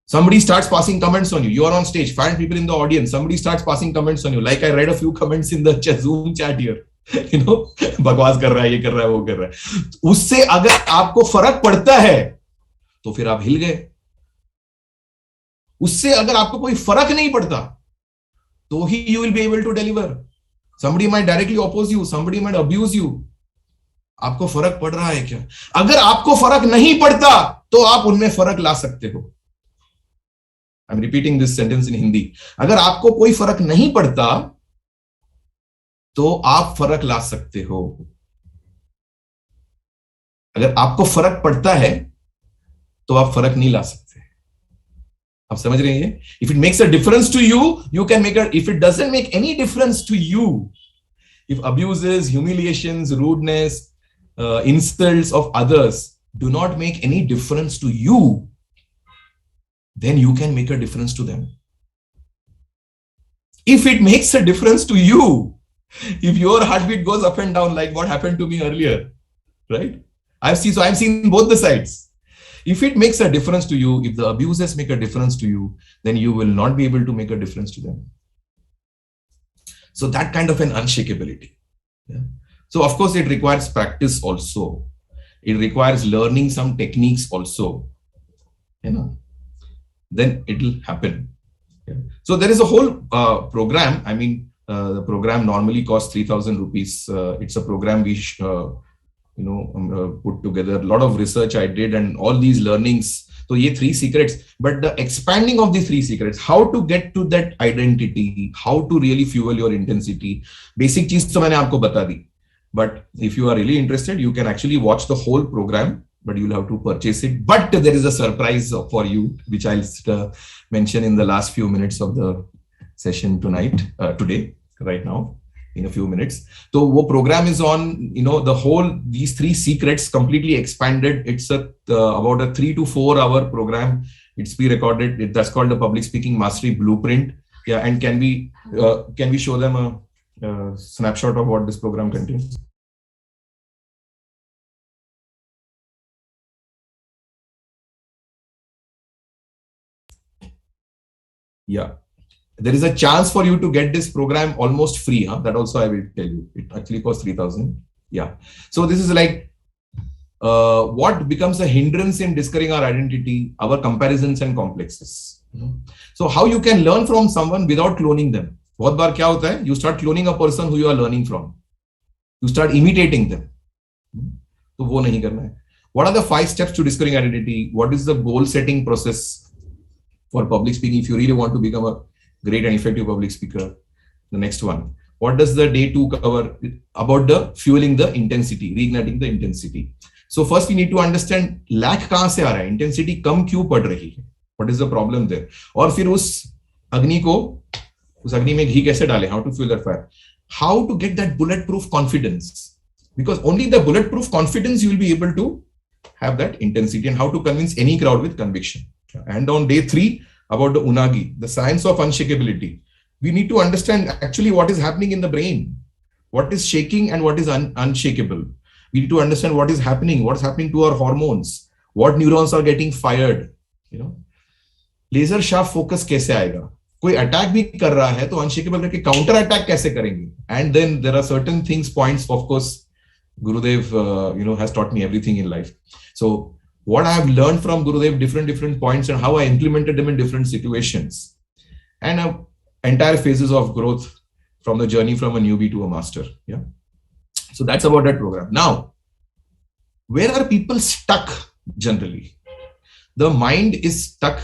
Somebody starts passing comments on you. You are on stage, 5 people in the audience. Somebody starts passing comments on you. Like I read a few comments in the Zoom chat here. बकवास कर रहा है, ये कर रहा है, वो कर रहा है. उससे अगर आपको फर्क पड़ता है तो फिर आप हिल गए. उससे अगर आपको कोई फर्क नहीं पड़ता तो ही you will be able to deliver. Somebody might directly oppose you, somebody might abuse you. आपको फर्क पड़ रहा है क्या? अगर आपको फर्क नहीं पड़ता तो आप उनमें फर्क ला सकते हो. I'm repeating this sentence in Hindi. अगर आपको कोई फर्क नहीं पड़ता तो आप फर्क ला सकते हो. अगर आपको फर्क पड़ता है तो आप फर्क नहीं ला सकते. आप समझ रहे हैं? If it makes a difference to you, you can make it. If it doesn't make any difference to you, if abuses, humiliations, rudeness, insults of others do not make any difference to you, then you can make a difference to them. If it makes a difference to you, if your heartbeat goes up and down like what happened to me earlier, right? I've seen both the sides. If it makes a difference to you, if the abuses make a difference to you, then you will not be able to make a difference to them. So that kind of an unshakability. Yeah. So of course it requires practice also. It requires learning some techniques also. Then it will happen. Yeah. So there is a whole program. I mean, the program normally costs 3,000 rupees. It's a program we put together. A lot of research I did and all these learnings. So ये 3 secrets, but the expanding of these 3 secrets, how to get to that identity, how to really fuel your intensity. Basic चीज तो मैंने आपको बता दी. But if you are really interested, you can actually watch the whole program, but you'll have to purchase it. But there is a surprise for you, which I'll mention in the last few minutes of the session today, right now. In a few minutes. So wo program is on, these 3 secrets completely expanded. It's about a 3 to 4 hour program. It's pre-recorded. That's called the Public Speaking Mastery Blueprint. Yeah. And can we show them a snapshot of what this program contains? Yeah. There is a chance for you to get this program almost free. That also I will tell you. It actually costs 3,000. Yeah. So this is like what becomes a hindrance in discovering our identity, our comparisons and complexes. So how you can learn from someone without cloning them. बहुत बार क्या होता है? You start cloning a person who you are learning from. You start imitating them. तो वो नहीं करना है. What are the 5 steps to discovering identity? What is the goal setting process for public speaking if you really want to become a great and effective public speaker? The next one. What does the day 2 cover? About the fueling the intensity, reigniting the intensity. So first we need to understand lack कहां से आ रहा है, intensity कम क्यों पड़ रही है, what is the problem there, और फिर उस अग्नि में घी कैसे डालें, how to fuel that fire, how to get that bulletproof confidence, because only the bulletproof confidence you will be able to have that intensity, and how to convince any crowd with conviction. And on day 3, about the unagi, the science of unshakability, we need to understand actually what is happening in the brain, what is shaking and what is unshakable. We need to understand what is happening, what's happening to our hormones, what neurons are getting fired. You know, laser sharp focus कैसे आएगा, कोई attack भी कर रहा है तो unshakeable करके counter attack कैसे करेंगे. And then there are certain things, points, of course, Gurudev has taught me everything in life. So what I have learned from Gurudev, different points, and how I implemented them in different situations, and entire phases of growth from the journey from a newbie to a master. Yeah. So that's about that program. Now, where are people stuck generally? The mind is stuck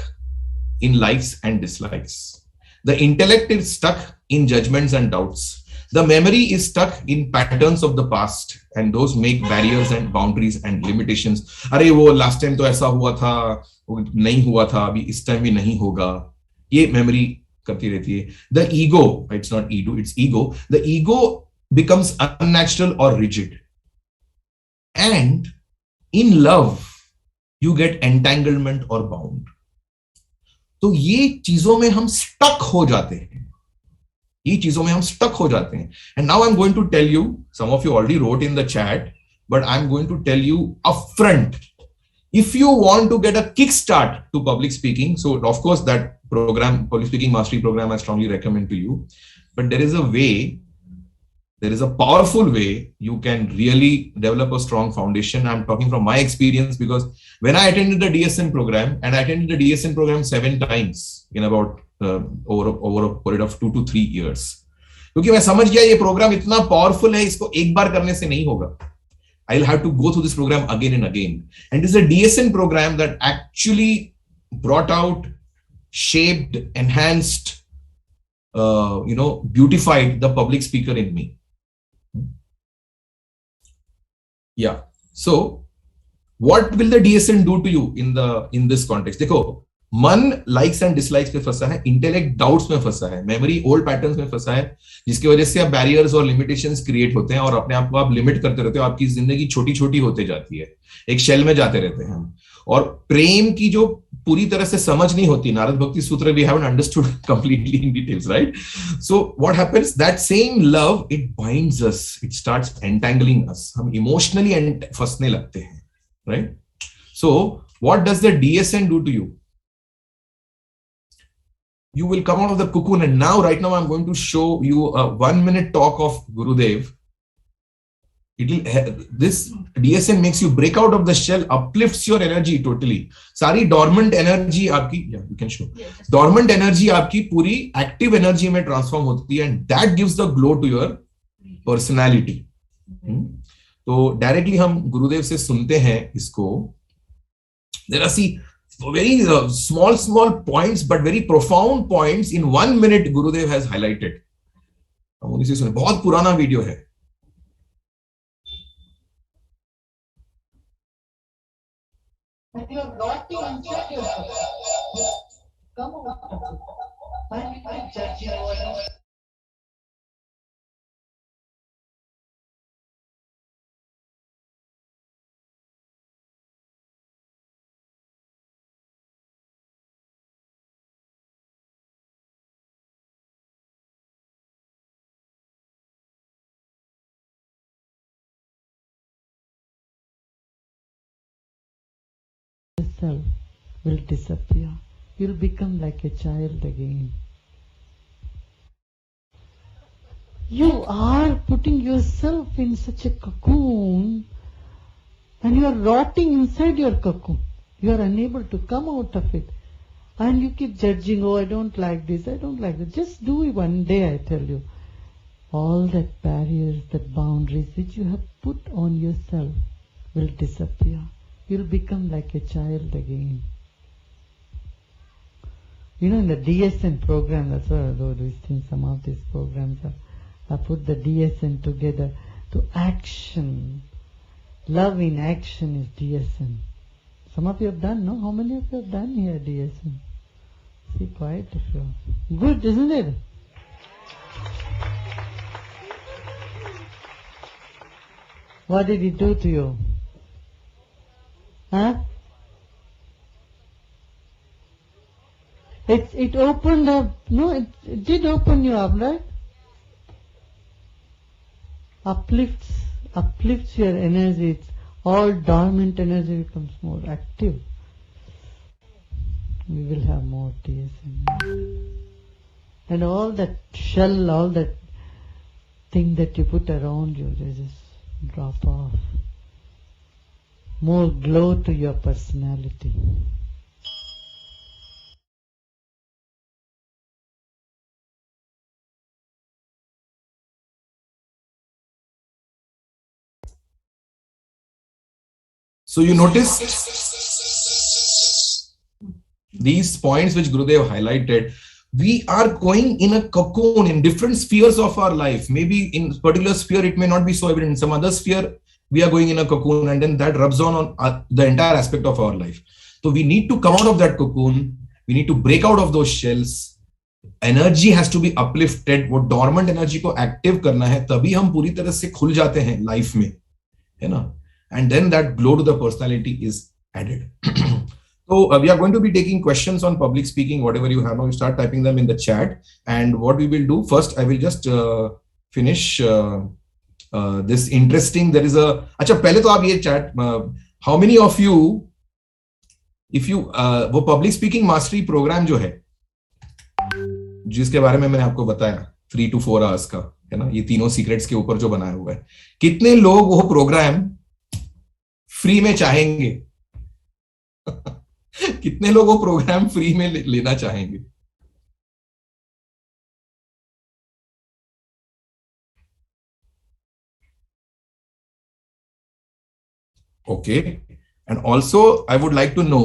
in likes and dislikes. The intellect is stuck in judgments and doubts. The memory is stuck in patterns of the past, and those make barriers and boundaries and limitations. अरे वो last time तो ऐसा हुआ था, वो नहीं हुआ था, अभी इस time भी नहीं होगा. ये memory करती रहती है. The ego, it's not ego, it's ego. The ego becomes unnatural or rigid. And in love, you get entanglement or bound. तो ये चीजों में हम stuck हो जाते हैं. ये चीजों में हम stuck हो जाते हैं. And now I'm going to tell you, some of you already wrote in the chat, but I'm going to tell you upfront. If you want to get a kickstart to public speaking, so of course that program, public speaking mastery program, I strongly recommend to you. But there is a way, there is a powerful way you can really develop a strong foundation. I'm talking from my experience, because when I attended the DSN program, and I attended the DSN program 7 times in about over a period of 2 to 3 years, क्योंकि मैं समझ गया ये programme इतना powerful है, इसको एक बार करने से नहीं होगा. I'll have to go through this program again and again. And this is a DSN program that actually brought out, shaped, enhanced, beautified the public speaker in me. Yeah. So what will the DSN do to you in this context? देखो, मन likes and dislikes में फंसा है, intellect doubts में फंसा है, memory old patterns में फंसा है, जिसकी वजह से आप बैरियर्स और लिमिटेशंस क्रिएट होते हैं और अपने आप को आप लिमिट करते रहते हो. आपकी जिंदगी छोटी छोटी होते जाती है, एक शेल में जाते रहते हैं हम. और प्रेम की जो पूरी तरह से समझ नहीं होती, Narad Bhakti Sutra we haven't understood completely in details, right? So what happens, that same love, it binds us, it starts entangling us, हम इमोशनली फंसने लगते हैं, right? So what does the DSN do to you? You will come out of the cocoon, and now right now I'm going to show you a 1-minute talk of Gurudev. This DSN makes you break out of the shell, uplifts your energy totally. सारी dormant energy आपकी, yeah, you can show. Dormant energy आपकी पूरी active energy में transform होती है, and that gives the glow to your personality. तो directly हम गुरुदेव से सुनते हैं इसको. There are very small points, but very profound points in 1 minute Gurudev has highlighted. उन्हीं से सुने, बहुत पुराना वीडियो है. Self will disappear. You'll become like a child again. You are putting yourself in such a cocoon, and you are rotting inside your cocoon. You are unable to come out of it. And you keep judging, oh, I don't like this, I don't like that. Just do it one day, I tell you. All that barriers, that boundaries which you have put on yourself will disappear. You'll become like a child again. You know, in the DSN program, that's what though these things, some of these programs are put the DSN together to action. Love in action is DSN. Some of you have done, no? How many of you have done here DSN? See, quite a few. Good, isn't it? What did it do to you? Huh? It opened up, no, it did open you up, right? Uplifts your energy. It's all dormant energy becomes more active. We will have more TSM. And all that shell, all that thing that you put around you, they just drop off. More glow to your personality. So you notice these points which Gurudev highlighted. We are going in a cocoon in different spheres of our life. Maybe in particular sphere it may not be so evident. In some other sphere we are going in a cocoon, and then that rubs on the entire aspect of our life. So we need to come out of that cocoon. We need to break out of those shells. Energy has to be uplifted. वो dormant energy को active करना है, तभी हम पूरी तरह से खुल जाते हैं life में, है ना? And then that glow to the personality is added. So we are going to be taking questions on public speaking, whatever you have now, you start typing them in the chat. And what we will do first, I will just finish this interesting, there is a, अच्छा पहले तो आप ये chat, how many of you, if you, वो public speaking mastery program जो है, जिसके बारे में मैंने आपको बताया 3 to 4 hours का, है ना, ये तीनों सीक्रेट्स के ऊपर जो बनाया हुआ है, कितने लोग वो प्रोग्राम फ्री में चाहेंगे? कितने लोग वो प्रोग्राम फ्री में लेना चाहेंगे? Okay, and also I would like to know,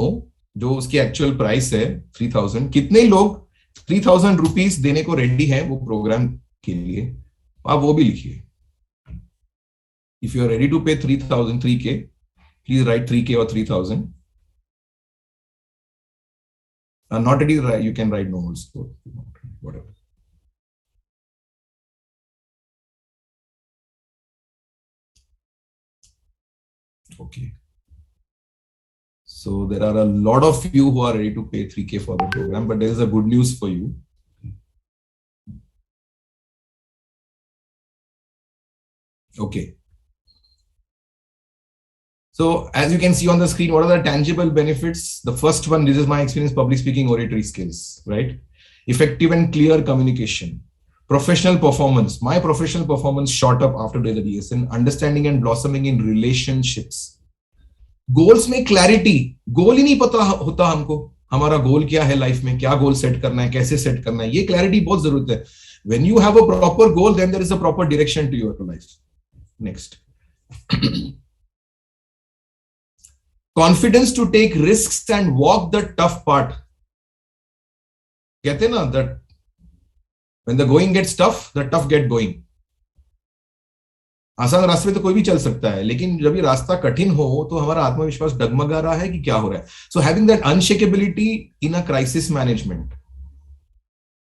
जो उसकी एक्चुअल प्राइस है 3000, कितने लोग 3000 रुपीज देने को रेडी हैं वो प्रोग्राम के लिए? आप वो भी लिखिए. If you are ready to pay 3000, 3K, please write 3K or 3000. Not ready, you can write no also, whatever. Okay. So there are a lot of you who are ready to pay 3K for the program, but there is a good news for you. Okay. So as you can see on the screen, what are the tangible benefits? The first one, this is my experience, public speaking, oratory skills, right? Effective and clear communication. Professional performance. My professional performance shot up after doing the DSN. Understanding and blossoming in relationships. Goals में clarity. Goal ही नहीं पता होता हमको. हमारा गोल क्या है life में, क्या गोल सेट करना है, कैसे सेट करना है, ये क्लैरिटी बहुत जरूरत है. When you have a proper goal, then there is a proper direction to your life. Next. Confidence to take risks and walk the tough part. कहते हैं ना, that when the going gets tough, the tough get going. आसान रास्ते तो कोई भी चल सकता है, लेकिन जब ये रास्ता कठिन हो तो हमारा आत्मविश्वास डगमगा रहा है कि क्या हो रहा है. So having that unshakability in a crisis management.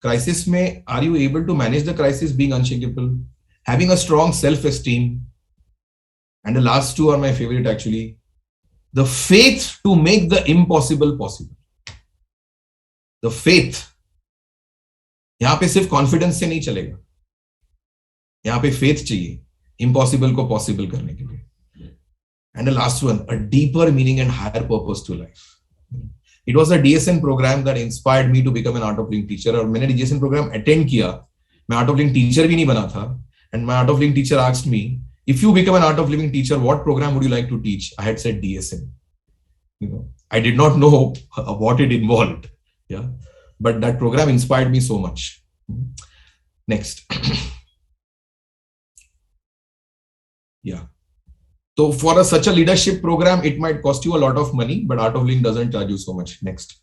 Crisis में, are you able to manage the crisis being unshakable? Having a strong self-esteem. And the last two are my favorite actually. The faith to make the impossible possible. The faith. यहां पे सिर्फ confidence से नहीं चलेगा, यहां पे faith चाहिए impossible को पॉसिबल करने के लिए. And the last one, a deeper meaning and higher purpose to life. It was a DSN programme that inspired me to become an art of living teacher. और मैंने DSN प्रोग्राम अटेंड किया, मैं art of living teacher भी नहीं बना था. And my art of living teacher asked me, if you become an art of living teacher, what program would you like to teach? I had said DSN. You know, I did not know what it involved. Yeah, but that program inspired me so much. Next. Yeah. So for such a leadership program, it might cost you a lot of money, but Art of Living doesn't charge you so much. Next.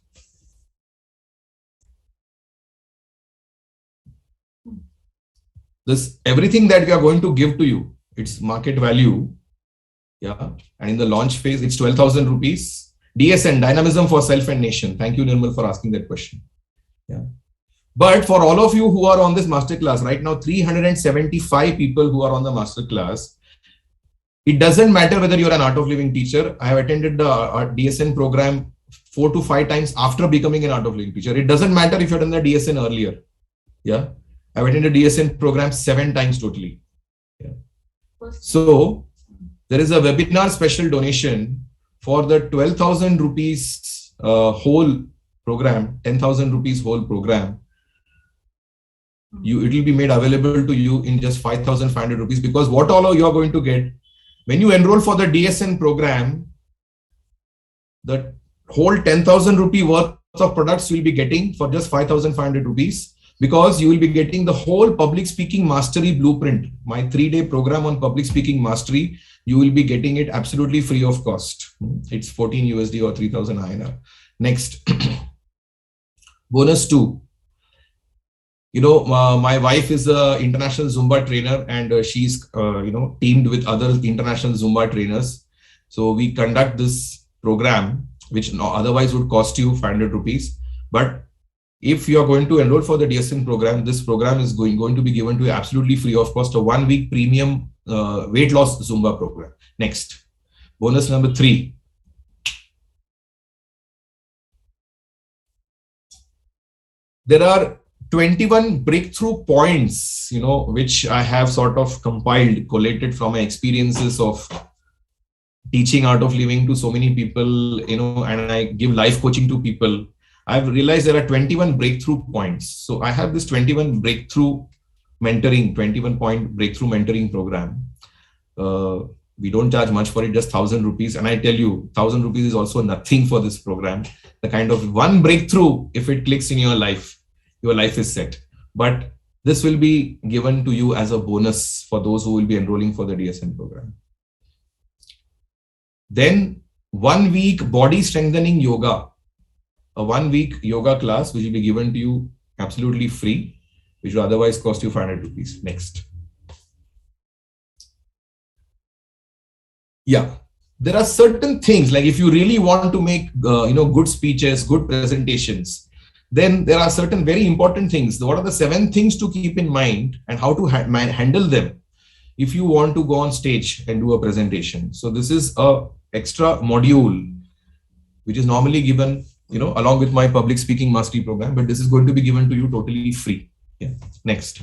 this everything that we are going to give to you, it's market value. Yeah. And in the launch phase, it's 12,000 rupees. DSN, Dynamism for Self and Nation. Thank you, Nirmal, for asking that question. Yeah. But for all of you who are on this masterclass right now, 375 people who are on the masterclass, it doesn't matter whether you're an Art of Living teacher. I have attended the DSN program 4 to 5 times after becoming an Art of Living teacher. It doesn't matter if you've done the DSN earlier. Yeah. I've attended DSN program 7 times totally. Yeah. So there is a webinar special donation for the 12,000 rupees whole program, 10,000 rupees whole program. It will be made available to you in just 5,500 rupees, because what all you are going to get when you enroll for the DSN program, the whole 10,000 rupee worth of products you will be getting for just 5,500 rupees, because you will be getting the whole public speaking mastery blueprint, my 3-day program on public speaking mastery. You will be getting it absolutely free of cost. It's 14 USD or 3,000 INR. Next, bonus 2. You know, my wife is an international Zumba trainer, and she's, teamed with other international Zumba trainers. So we conduct this program, which otherwise would cost you 500 rupees. But if you are going to enroll for the DSN program, this program is going to be given to you absolutely free of cost, a 1-week premium weight loss Zumba program. Next, bonus number 3. There are 21 breakthrough points, which I have sort of compiled, collated from my experiences of teaching Art of Living to so many people, and I give life coaching to people. I've realized there are 21 breakthrough points. So I have this 21 point breakthrough mentoring program. We don't charge much for it, just 1,000 rupees. And I tell you, 1,000 rupees is also nothing for this program. The kind of one breakthrough, if it clicks in your life is set. But this will be given to you as a bonus for those who will be enrolling for the DSN program. Then 1 week body strengthening yoga, a 1-week yoga class, which will be given to you absolutely free, which will otherwise cost you 500 rupees. Next. Yeah, there are certain things, like if you really want to make, good speeches, good presentations, then there are certain very important things. What are the 7 things to keep in mind and how to handle them if you want to go on stage and do a presentation? So this is a extra module, which is normally given, along with my public speaking mastery program, but this is going to be given to you totally free. Yeah. Next.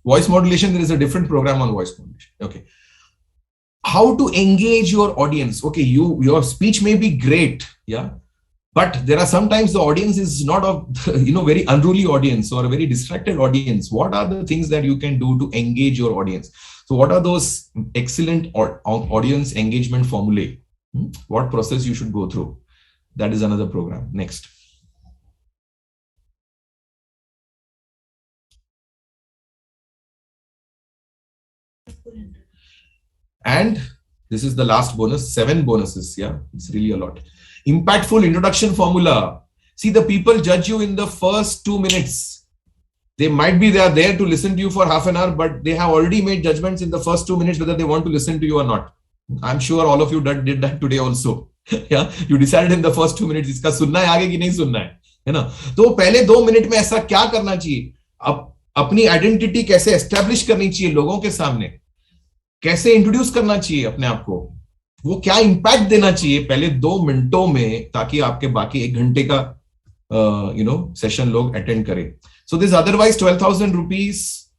Voice modulation, there is a different program on voice modulation. Okay. How to engage your audience. Okay, your speech may be great, yeah, but there are sometimes the audience is not a very unruly audience or a very distracted audience. What are the things that you can do to engage your audience? So what are those excellent audience engagement formulae? What process you should go through? That is another program. Next. And this is the last bonus, 7 bonuses. Yeah, it's really a lot. Impactful introduction formula. See, the people judge you in the first 2 minutes. They might be there to listen to you for half an hour, but they have already made judgments in the first 2 minutes whether they want to listen to you or not. I'm sure all of you did that today also. Yeah, you decided in the first 2 minutes इसका सुनना है आगे कि नहीं सुनना है ना? तो पहले 2 मिनट में ऐसा क्या करना चाहिए? अपनी आइडेंटिटी कैसे एस्टेब्लिश करनी चाहिए लोगों के सामने? कैसे इंट्रोड्यूस करना चाहिए अपने आप को? वो क्या इंपैक्ट देना चाहिए पहले 2 मिनटों में, ताकि आपके बाकी 1 घंटे का सेशन लोग अटेंड करें. So this otherwise 12,000 rupees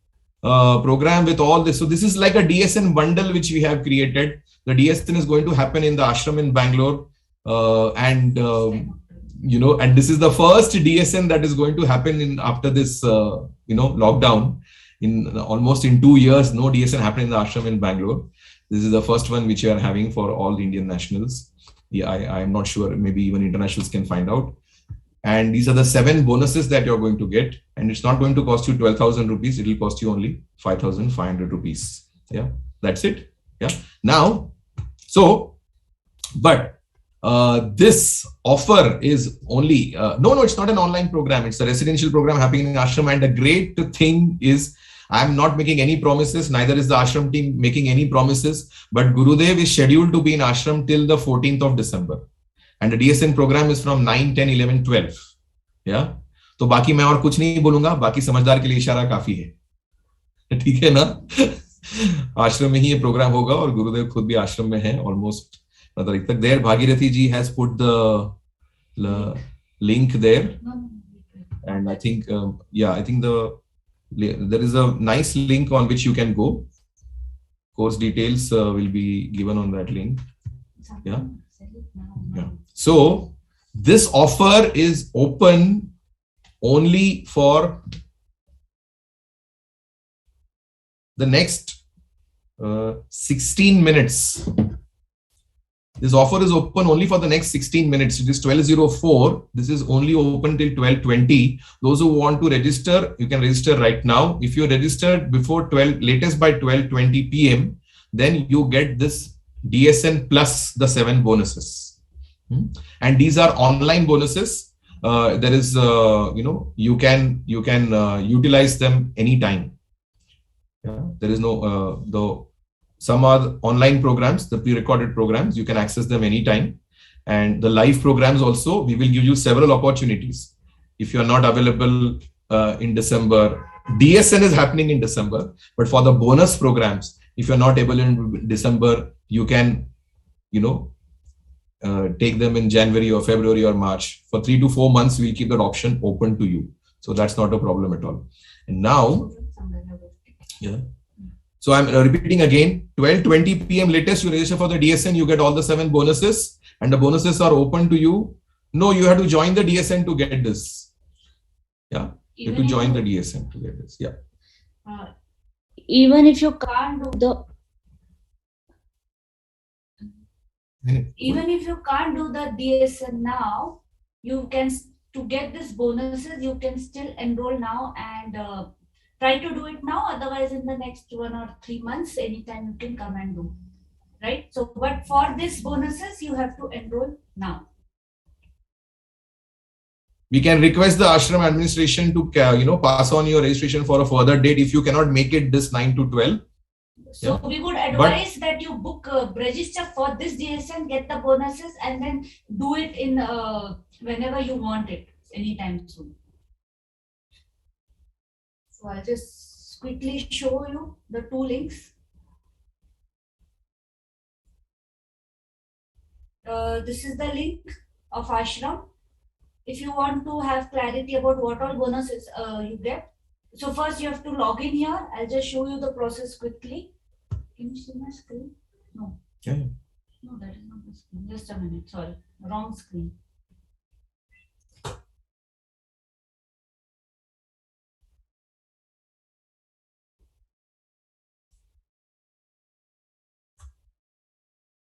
program with all this. So this is like a DSN bundle which we have created. The DSN is going to happen in the ashram in Bangalore, and this is the first DSN that is going to happen after this lockdown. Almost in 2 years, no DSN happened in the ashram in Bangalore. This is the first one which we are having for all Indian nationals. Yeah, I'm not sure. Maybe even internationals can find out. And these are the 7 bonuses that you're going to get. And it's not going to cost you 12,000 rupees. It will cost you only 5,500 rupees. Yeah, that's it. Yeah. Now, but this offer is only, no, it's not an online program. It's a residential program happening in ashram. And the great thing is, I'm not making any promises, neither is the ashram team making any promises, but Gurudev is scheduled to be in ashram till the 14th of December. And the DSN program is from 9, 10, 11, 12. Yeah. तो बाकी मैं और कुछ नहीं बोलूंगा, बाकी समझदार के लिए इशारा काफी है. ठीक है ना? आश्रम में ही ये प्रोग्राम होगा और गुरुदेव खुद भी आश्रम में है almost. There, Bhagirathi ji has put the link there, and I think, I think there is a nice link on which you can go. Course details will be given on that link. Yeah. So this offer is open only for the next 16 minutes. This offer is open only for the next 16 minutes. It is 12:04. This is only open till 12:20. Those who want to register, you can register right now. If you registered before 12, latest by 12:20 p.m., then you get this DSN plus the 7 bonuses. And these are online bonuses. There is, you can utilize them anytime. Yeah? There is no, some are online programs, the pre-recorded programs, you can access them anytime. And the live programs also, we will give you several opportunities. If you are not available in December, DSN is happening in December, but for the bonus programs, if you're not able in December, you can, take them in January or February or March. For 3 to 4 months, we'll keep that option open to you. So that's not a problem at all. And now, so I'm repeating again, 12:20 p.m. latest, you register for the DSN, you get all the 7 bonuses, and the bonuses are open to you. No, you have to join the DSN to get this. Yeah, you have to join the DSN to get this. Yeah. Even if you can't do the DSN now, you can, to get these bonuses, you can still enroll now and try to do it now. Otherwise, in the next 1 or 3 months, anytime you can come and do. Right? So, but for these bonuses, you have to enroll now. We can request the ashram administration to, pass on your registration for a further date if you cannot make it this 9 to 12. So we would advise that you book, register for this DSN, get the bonuses, and then do it in whenever you want it, anytime soon. So I'll just quickly show you the 2 links. This is the link of ashram. If you want to have clarity about what all bonuses you get, so first you have to log in here. I'll just show you the process quickly. Can you see my screen? No. Yeah. No, that is not the screen. Just a minute. Sorry, wrong screen.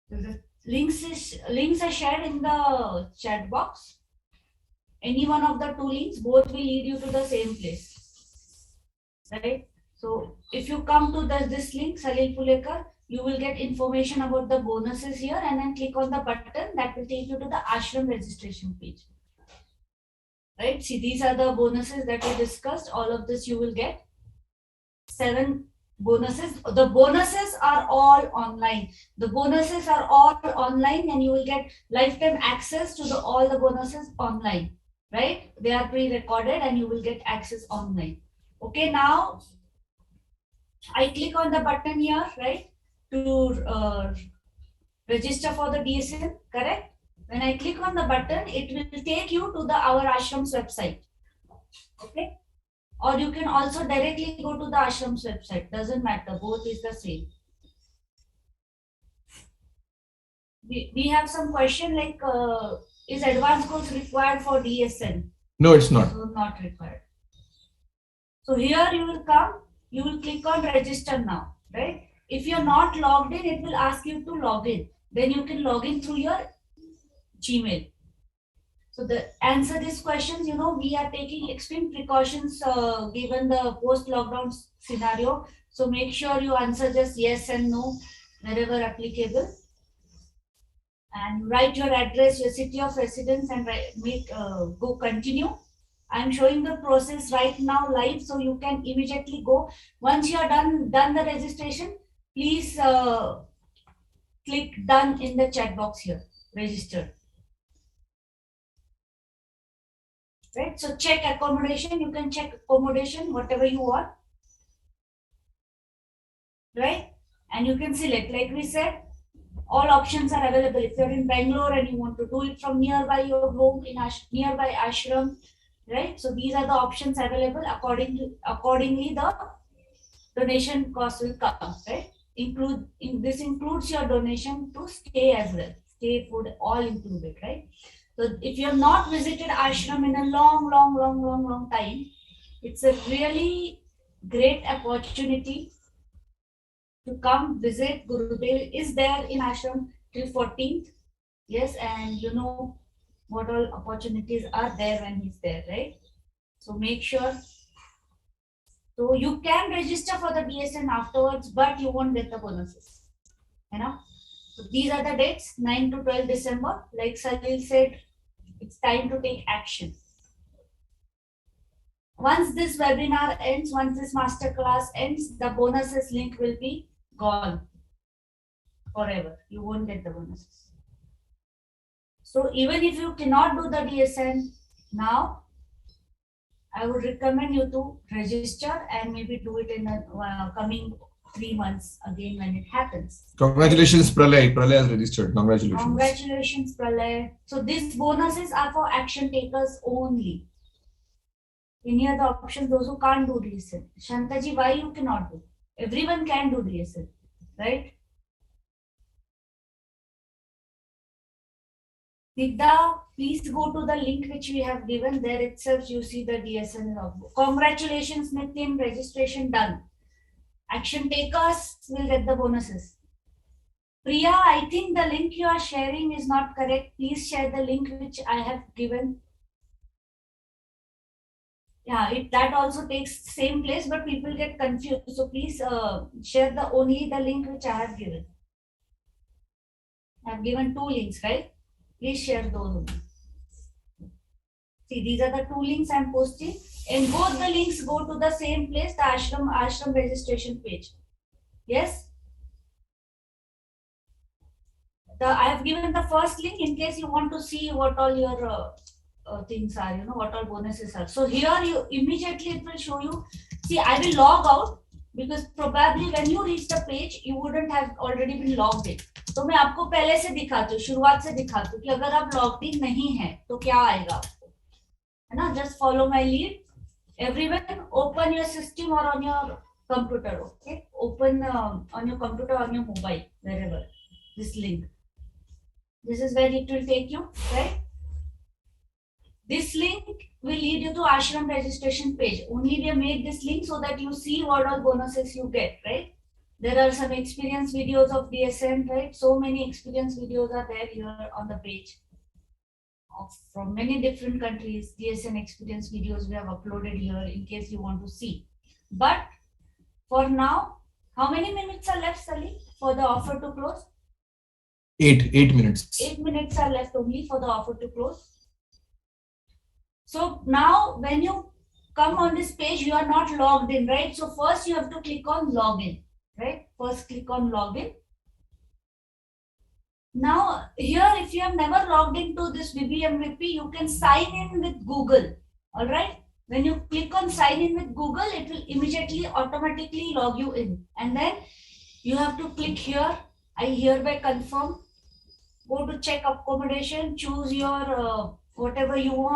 So the links are shared in the chat box. Any one of the 2 links, both will lead you to the same place. Right? So if you come to this link, Salil Pulekar, you will get information about the bonuses here, and then click on the button that will take you to the ashram registration page. Right? See, these are the bonuses that we discussed. All of this you will get. 7 bonuses. The bonuses are all online. The bonuses are all online, and you will get lifetime access to all the bonuses online. Right? They are pre-recorded and you will get access online. Okay, now I click on the button here, right, to register for the DSN, correct? When I click on the button, it will take you to our ashram's website. Okay, or you can also directly go to the ashram's website. Doesn't matter, both is the same. We have some question like, is advanced course required for DSN? No, it's not. So not required. So here you will come, you will click on register now, right? If you're not logged in, it will ask you to log in. Then you can log in through your Gmail. So the answer these questions, we are taking extreme precautions given the post-lockdown scenario. So make sure you answer just yes and no wherever applicable. and write your address, your city of residence, and go continue. I'm showing the process right now live, so you can immediately go. Once you are done the registration, please click done in the chat box here, registered. Right, so check accommodation, you can check accommodation, whatever you want. Right, and you can select, like we said, all options are available. If you're in Bangalore and you want to do it from nearby your home, in nearby ashram, right? So these are the options available. Accordingly, the donation cost will come, right? This includes your donation to stay as well. Stay, food, all included, right? So if you have not visited ashram in a long time, it's a really great opportunity to come visit. Gurudev is there in ashram till 14th. Yes, and you know what all opportunities are there when he's there, right? So make sure. So you can register for the DSN afterwards, but you won't get the bonuses. You know? So these are the dates, 9 to 12 December. Like Salil said, it's time to take action. Once this webinar ends, once this masterclass ends, the bonuses link will be gone forever. You won't get the bonuses. So even if you cannot do the DSN now, I would recommend you to register and maybe do it in the coming 3 months again when it happens. Congratulations, Pralay. Pralay has registered. Congratulations. Congratulations, Pralay. So these bonuses are for action takers only. Any other option, those who can't do DSN. Shantaji, why you cannot do? Everyone can do DSN, right? Vidya, please go to the link which we have given. There itself you see the DSN logbook. Congratulations, Nitin, registration done. Action takers will get the bonuses. Priya, I think the link you are sharing is not correct. Please share the link which I have given. Yeah, that also takes same place, but people get confused. So please share only the link which I have given. I have given 2 links, right? Please share those only. See, these are the 2 links I am posting, and both the links go to the same place, the ashram registration page. Yes. I have given the first link in case you want to see what all your things are, you know, what all bonuses are. So here you immediately it will show you. See, I will log out because probably when you reach the page, you wouldn't have already been logged in. तो मैं आपको पहले से दिखाती हूँ, शुरुआत से दिखाती हूँ कि अगर आप लॉग्ड इन नहीं है तो क्या आएगा आपको, है ना? Just follow my lead. Everyone, open your system or on your computer. Okay, open on your computer, on your mobile, wherever. This link. This is where it will take you, right? This link will lead you to ashram registration page. Only they made this link so that you see what all bonuses you get, right? There are some experience videos of DSN, right? So many experience videos are there here on the page. From many different countries, DSN experience videos we have uploaded here in case you want to see. But for now, how many minutes are left, Salil, for the offer to close? 8 minutes. 8 minutes are left only for the offer to close. So now when you come on this page, you are not logged in, right? So first you have to click on login, right? First click on login. Now here, if you have never logged into this BBMVP, you can sign in with Google, all right? When you click on sign in with Google, it will immediately automatically log you in. And then you have to click here, I hereby confirm. Go to check accommodation, choose your whatever you want.